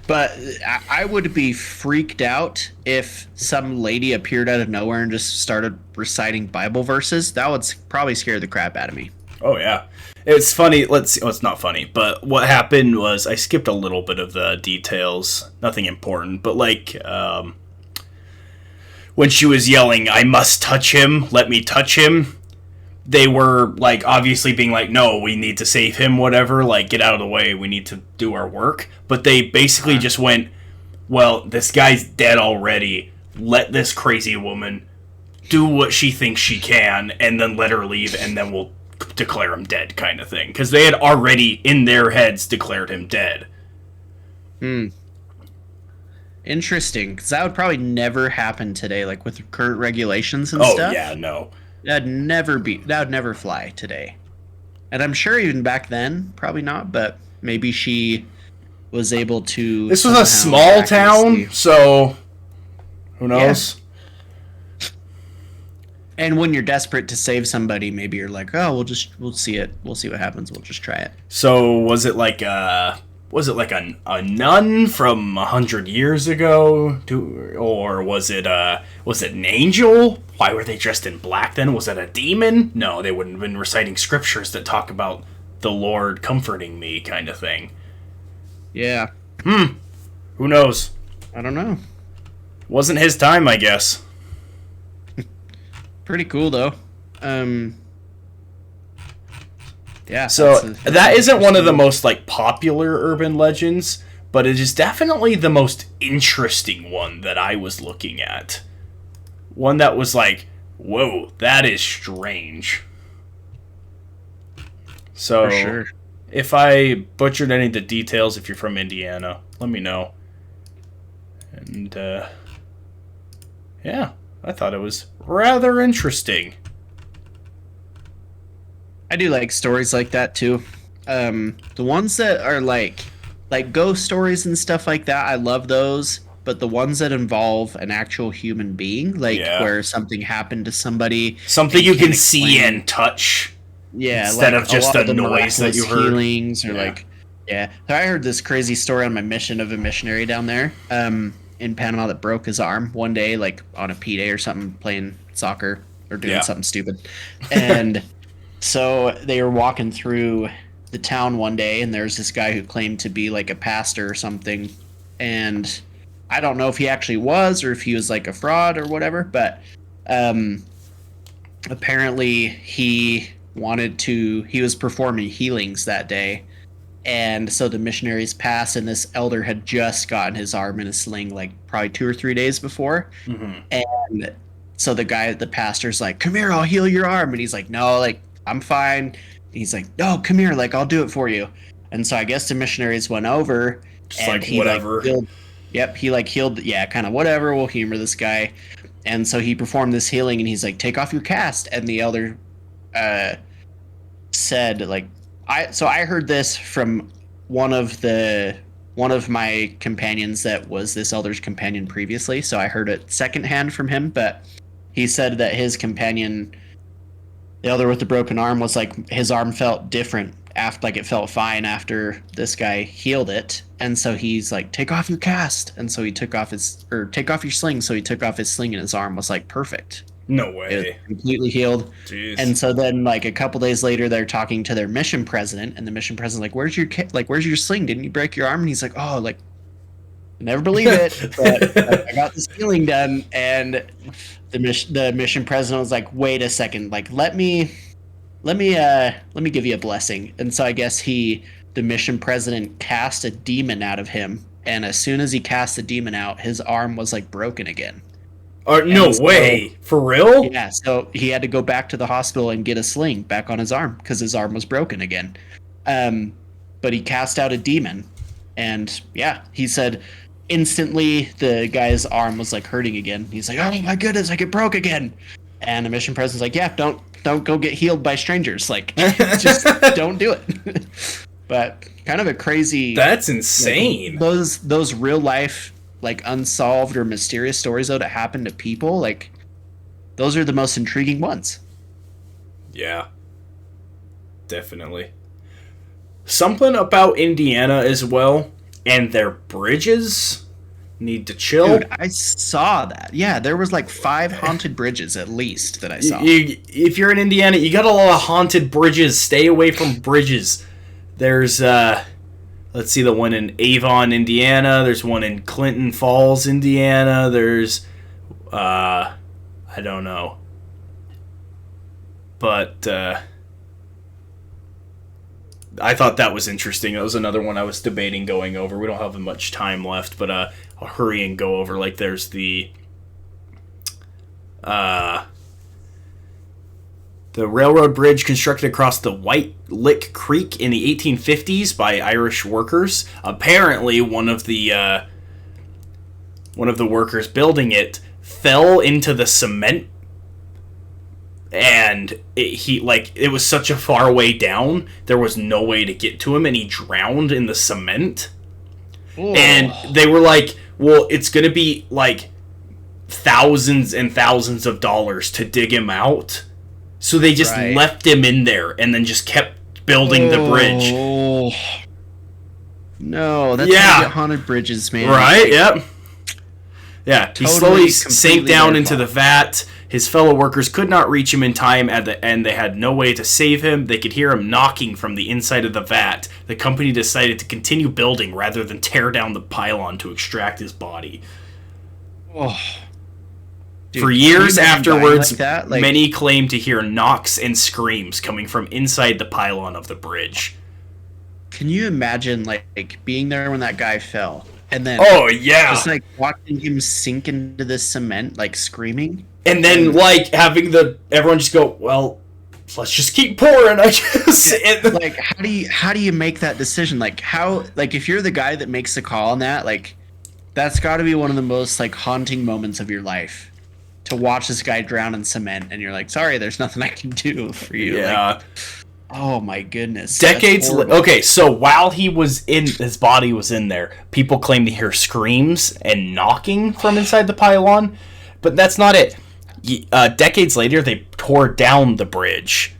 But I would be freaked out if some lady appeared out of nowhere and just started reciting Bible verses. That would probably scare the crap out of me. Oh, yeah. It's funny. Let's see. Well, it's not funny, but what happened was I skipped a little bit of the details. Nothing important, but like when she was yelling, "I must touch him, let me touch him," they were, like, obviously being like, no, we need to save him, whatever, like, get out of the way, we need to do our work. But they basically just went, well, this guy's dead already, let this crazy woman do what she thinks she can, and then let her leave, and then we'll declare him dead, kind of thing. Because they had already, in their heads, declared him dead. Interesting, because that would probably never happen today, like with current regulations and Oh, stuff. yeah, no. That would never fly today. And I'm sure even back then, probably not, but maybe she was able to... This was a small town, so who knows? Yeah. And when you're desperate to save somebody, maybe you're like, oh, we'll see it. We'll see what happens. We'll just try it. So was it like a nun from 100 years ago, or was it an angel? Why were they dressed in black then? Was it a demon? No, they wouldn't have been reciting scriptures that talk about the Lord comforting me, kind of thing. Yeah. Who knows? I don't know. Wasn't his time, I guess. Pretty cool though. Yeah. So that isn't one of the most like popular urban legends, but it is definitely the most interesting one that I was looking at. One that was like, whoa, that is strange. So, for sure. If I butchered any of the details, if you're from Indiana, let me know. And, yeah, I thought it was rather interesting. I do like stories like that too. The ones that are like ghost stories and stuff like that, I love those. But the ones that involve an actual human being, where something happened to somebody, something you can see and touch, instead of just a noise that you heard. Healings or So I heard this crazy story on my mission of a missionary down there, in Panama that broke his arm one day, like on a P day or something, playing soccer or doing something stupid, and. So they were walking through the town one day, and there's this guy who claimed to be like a pastor or something. And I don't know if he actually was or if he was like a fraud or whatever, but apparently he was performing healings that day. And so the missionaries passed, and this elder had just gotten his arm in a sling like probably 2 or 3 days before. Mm-hmm. And so the pastor's like, come here, I'll heal your arm. And he's like, no, like, I'm fine. He's like, no, come here, like, I'll do it for you. And so I guess the missionaries went over, just and he whatever. Healed, healed, kind of whatever, we'll humor this guy. And so he performed this healing, and he's like, take off your cast. And the elder said, like, I heard this from one of my companions that was this elder's companion previously, so I heard it secondhand from him, but he said that his companion, the elder with the broken arm, was like, his arm felt different after, like, it felt fine after this guy healed it. And so he's like, take off your cast. And so he take off your sling. So he took off his sling, and his arm was like perfect. No way. It was completely healed. Jeez. And so then, like, a couple days later, they're talking to their mission president, and the mission president's like, where's your sling? Didn't you break your arm? And he's like, oh, like, I never believe it, but I got this healing done. And the mission president was like, wait a second, like, let me give you a blessing. And so I guess the mission president cast a demon out of him, and as soon as he cast the demon out, his arm was like broken again. No way. For real? Yeah, so he had to go back to the hospital and get a sling back on his arm because his arm was broken again. But he cast out a demon, and yeah, he said instantly the guy's arm was like hurting again. He's like, oh my goodness, like, it broke again. And the mission president's like, yeah, don't go get healed by strangers. Like, just don't do it. But kind of a crazy... That's insane. Like, those real life, like, unsolved or mysterious stories, though, that happen to people, like, those are the most intriguing ones. Yeah. Definitely. Something about Indiana as well, and their bridges need to chill. Dude, I saw that. Yeah, there was like 5 haunted bridges at least that I saw. If you're in Indiana, you got a lot of haunted bridges. Stay away from bridges. There's, let's see, the one in Avon, Indiana. There's one in Clinton Falls, Indiana. There's, I don't know. But I thought that was interesting. That was another one I was debating going over. We don't have much time left, but I'll hurry and go over. Like, there's the railroad bridge constructed across the White Lick Creek in the 1850s by Irish workers. Apparently, one of the workers building it fell into the cement, and it was such a far way down, there was no way to get to him, and he drowned in the cement. Ooh. And they were like, well, it's gonna be like thousands and thousands of dollars to dig him out, so they just left him in there and then just kept building the bridge. No, that's how you get haunted bridges, man. Right? Yep. Yeah, he slowly sank down into the vat. His fellow workers could not reach him in time, and they had no way to save him. They could hear him knocking from the inside of the vat. The company decided to continue building rather than tear down the pylon to extract his body. Oh. Dude, for years afterwards, many claimed to hear knocks and screams coming from inside the pylon of the bridge. Can you imagine, like being there when that guy fell? And then just like watching him sink into the cement, like screaming, and then like having everyone just go, well, let's just keep pouring, I guess. Like, how do you make that decision? Like, if you're the guy that makes the call on that, like, that's got to be one of the most like haunting moments of your life, to watch this guy drown in cement, and you're like, sorry, there's nothing I can do for you. Yeah. Like, oh my goodness. Decades okay, so while his body was in there, people claim to hear screams and knocking from inside the pylon, but that's not it. Decades later, they tore down the bridge.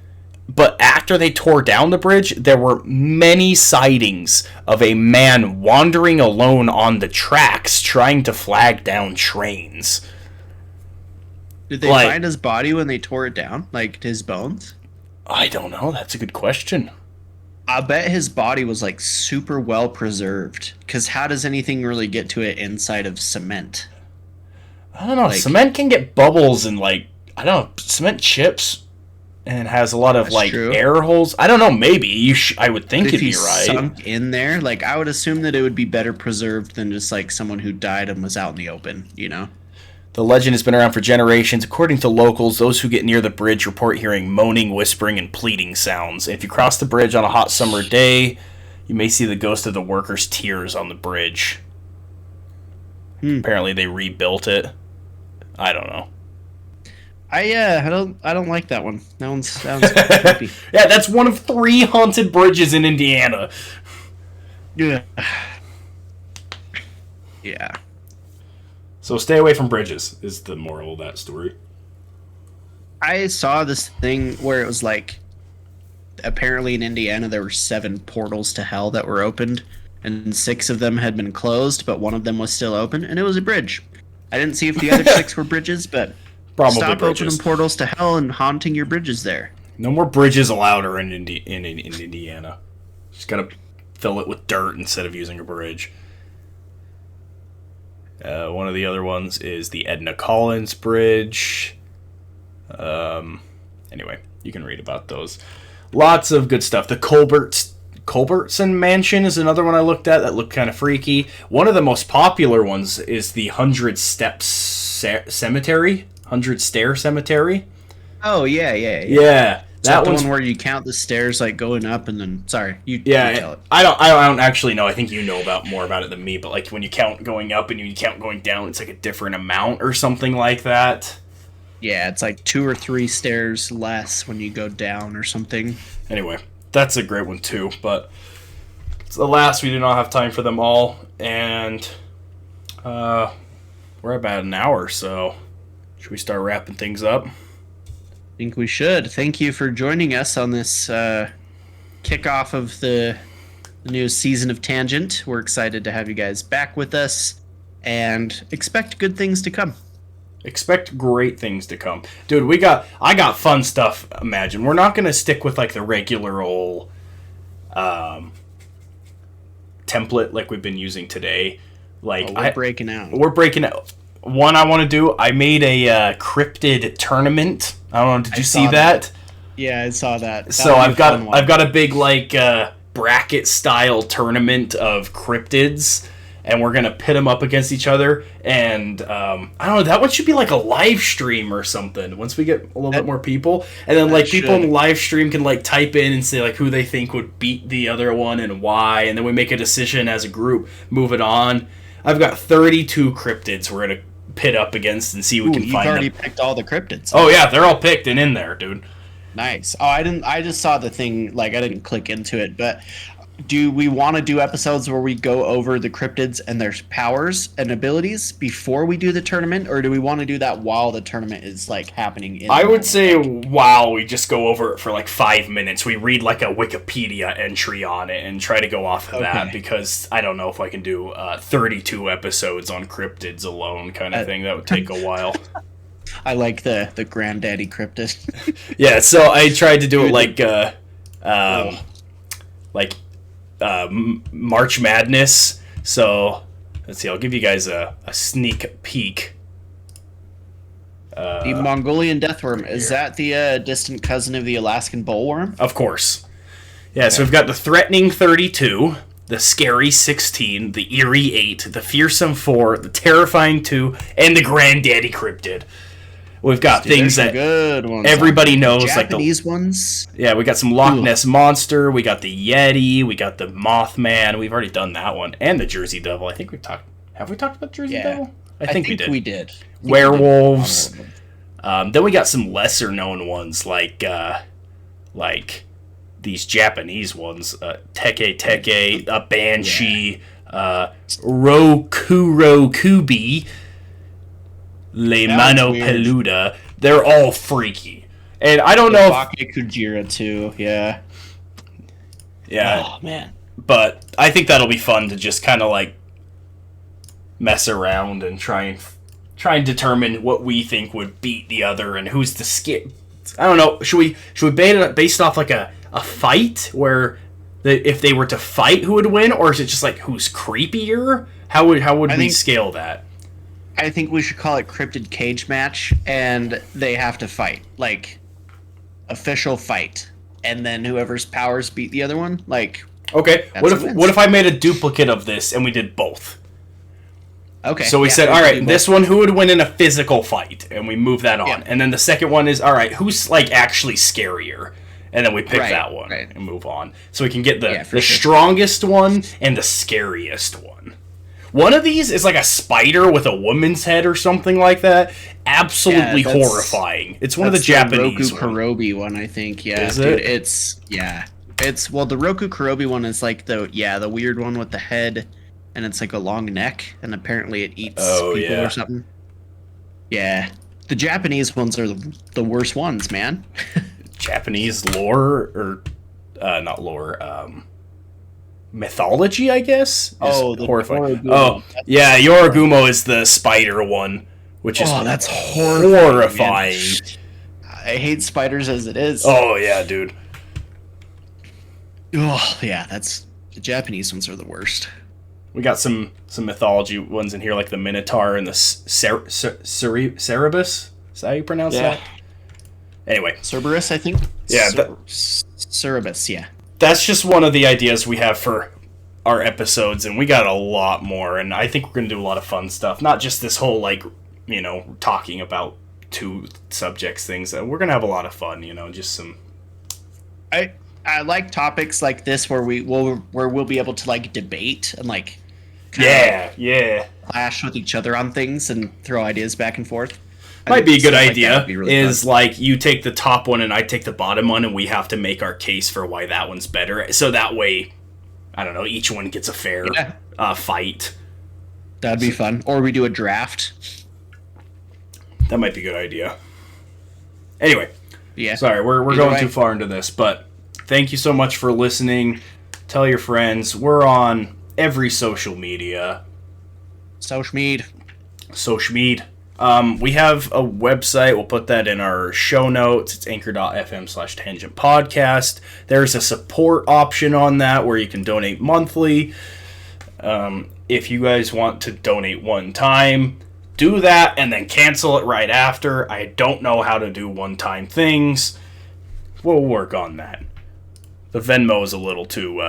But after they tore down the bridge, there were many sightings of a man wandering alone on the tracks trying to flag down trains. Did they find his body when they tore it down? Like, his bones? I don't know. That's a good question. I bet his body was like super well preserved, because how does anything really get to it inside of cement? I don't know. Like, cement can get bubbles and cement chips, and has a lot of air holes. I don't know. Maybe I would think it'd be right. Sunk in there, like, I would assume that it would be better preserved than just like someone who died and was out in the open. You know. The legend has been around for generations. According to locals, those who get near the bridge report hearing moaning, whispering, and pleading sounds. If you cross the bridge on a hot summer day, you may see the ghost of the worker's tears on the bridge. Apparently they rebuilt it. I don't know. I don't like that one. That one's creepy. Yeah, that's one of 3 haunted bridges in Indiana. Yeah. Yeah. So stay away from bridges is the moral of that story. I saw this thing where it was like, apparently in Indiana there were 7 portals to hell that were opened, and 6 of them had been closed, but one of them was still open, and it was a bridge. I didn't see if the other 6 were bridges, but probably stop bridges. Opening portals to hell and haunting your bridges there. No more bridges allowed in Indiana. Just gotta fill it with dirt instead of using a bridge. One of the other ones is the Edna Collins Bridge. Anyway, you can read about those. Lots of good stuff. The Culbertson Mansion is another one I looked at that looked kind of freaky. One of the most popular ones is the 100 Steps Cemetery. 100 Stair Cemetery. Oh, yeah. Yeah. That one where you count the stairs like going up and then you tell it. I don't actually know. I think you know more about it than me, but like when you count going up and you count going down, it's like a different amount or something like that. Yeah, it's like 2 or 3 stairs less when you go down or something. Anyway, that's a great one too, but it's the last. We do not have time for them all, and we're about an hour, so should we start wrapping things up? I think we should. Thank you for joining us on this kickoff of the new season of Tangent. We're excited to have you guys back with us, and expect good things to come. Expect great things to come. Dude, I got fun stuff. Imagine. We're not going to stick with like the regular old template like we've been using today. Like we're breaking out. We're breaking out. One I want to do, I made a cryptid tournament. I don't know, did you see that? Yeah, I saw that. So I've got a big like bracket style tournament of cryptids, and we're gonna pit them up against each other. And I don't know, that one should be like a live stream or something. Once we get a little bit more people, and then like people in the live stream can like type in and say like who they think would beat the other one and why, and then we make a decision as a group, move it on. I've got 32 cryptids we're gonna pit up against and see if we can find them. You've already picked all the cryptids. Oh yeah, they're all picked and in there, dude. Nice. Oh, I didn't. I just saw the thing. Like, I didn't click into it. But do we want to do episodes where we go over the cryptids and their powers and abilities before we do the tournament, or do we want to do that while the tournament is like happening? I would say while we just go over it for like 5 minutes, we read like a Wikipedia entry on it and try to go off of that, because I don't know if I can do 32 episodes on cryptids alone, kind of thing. That would take a while. I like the granddaddy cryptid. Yeah, so I tried to do it like March Madness. So let's see, I'll give you guys a sneak peek. The Mongolian deathworm, is that the distant cousin of the Alaskan bullworm? Of course. Yeah, okay. So we've got the threatening 32, the scary 16, the eerie 8, the fearsome 4, the terrifying 2, and the granddaddy cryptid. We've got things that good ones everybody knows, Japanese like Japanese ones. Yeah, we got some Loch Ness Monster, we got the Yeti, we got the Mothman. We've already done that one, and the Jersey Devil. I think have we talked about Jersey Devil? I think we did. Werewolves. Then we got some lesser known ones like these Japanese ones, Teke, a Banshee, Rokuro Kubi, Le Mano Peluda. They're all freaky. And I don't know if... Kujira too, yeah. Yeah. Oh, man. But I think that'll be fun to just kind of like mess around and try and determine what we think would beat the other and who's the skip. I don't know. Should we base it based off like a fight where if they were to fight, who would win, or is it just like who's creepier? How would we scale that? I think we should call it Cryptid Cage Match, and they have to fight, like official fight, and then whoever's powers beat the other one. Like, okay, what if I made a duplicate of this and we did both? Okay. So we said, all right, this one, who would win in a physical fight, and we move that on, and then the second one is, all right, who's like actually scarier, and then we pick that one and move on, so we can get the strongest one and the scariest one. One of these is like a spider with a woman's head or something like that. Absolutely horrifying. It's one of the Japanese Roku Kurobi one, I think. Yeah, is it? It's the Roku Kurobi one is like the weird one with the head, and it's like a long neck, and apparently it eats people or something. Yeah, the Japanese ones are the worst ones, man. Japanese lore, or not lore, mythology, I guess. The horrifying. Yeah, Yorigumo is the spider one, which is that's horrifying. I hate spiders as it is. Oh yeah, dude. Oh yeah, the Japanese ones are the worst. We got some mythology ones in here, like the Minotaur and the Cerberus. Is that how you pronounce that? Anyway, Cerberus, I think. Yeah, Cerberus. Yeah. That's just one of the ideas we have for our episodes, and we got a lot more, and I think we're going to do a lot of fun stuff. Not just this whole, like, talking about two subjects things. We're going to have a lot of fun, just some... I like topics like this where we'll be able to, like, debate and, like... clash with each other on things and throw ideas back and forth. Might be a good idea, like you take the top one and I take the bottom one, and we have to make our case for why that one's better. So that way, I don't know, each one gets a fair fight. That'd be fun. Or we do a draft. That might be a good idea. Anyway, yeah. Sorry, we're going too far into this, but thank you so much for listening. Tell your friends. We're on every social media. Social media. We have a website. We'll put that in our show notes. It's anchor.fm/tangent podcast. There's a support option on that where you can donate monthly. If you guys want to donate one time, do that and then cancel it right after. I don't know how to do one-time things. we'll work on that. The Venmo is a little too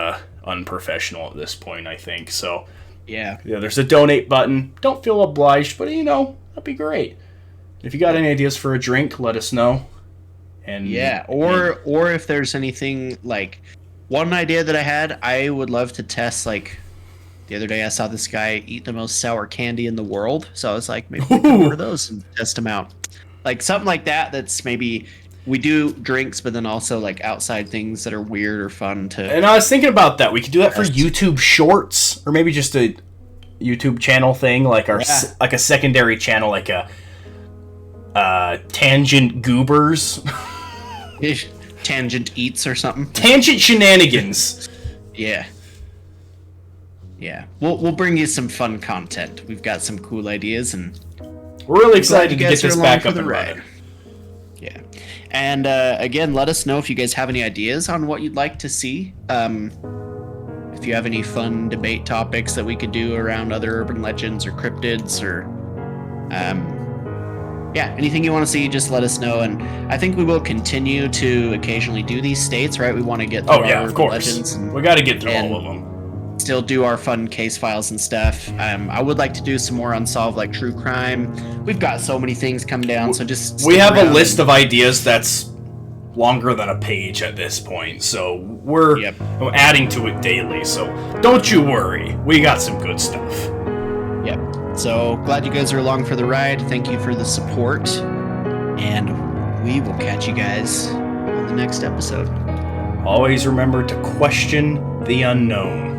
unprofessional at this point, I think. So Yeah. there's a donate button. Don't feel obliged, but that'd be great. If you got any ideas for a drink, let us know. And or if there's anything like one idea that I had, I would love to test. Like the other day, I saw this guy eat the most sour candy in the world, so I was like, maybe we can order those and test them out. Like something like that. That's maybe we do drinks, but then also like outside things that are weird or fun to. And I was thinking about that. We could do that for YouTube Shorts, or maybe just a YouTube channel thing, like like a secondary channel, like a Tangent Goobers. Tangent Eats or something. Tangent Shenanigans. Yeah. We'll bring you some fun content. We've got some cool ideas, and we're really excited to get this back up and running. Yeah. And again, let us know if you guys have any ideas on what you'd like to see. If you have any fun debate topics that we could do around other urban legends or cryptids, or anything you want to see, just let us know. And I think we will continue to occasionally do these states, right? We want to get through our of course. legends. We got to get through all of them. Still do our fun case files and stuff. I would like to do some more unsolved, like true crime. We've got so many things coming down, so just we have a list of ideas that's longer than a page at this point, so we're adding to it daily. So don't you worry, we got some good stuff. Yep. So glad you guys are along for the ride. Thank you for the support, and we will catch you guys on the next episode. Always remember to question the unknown.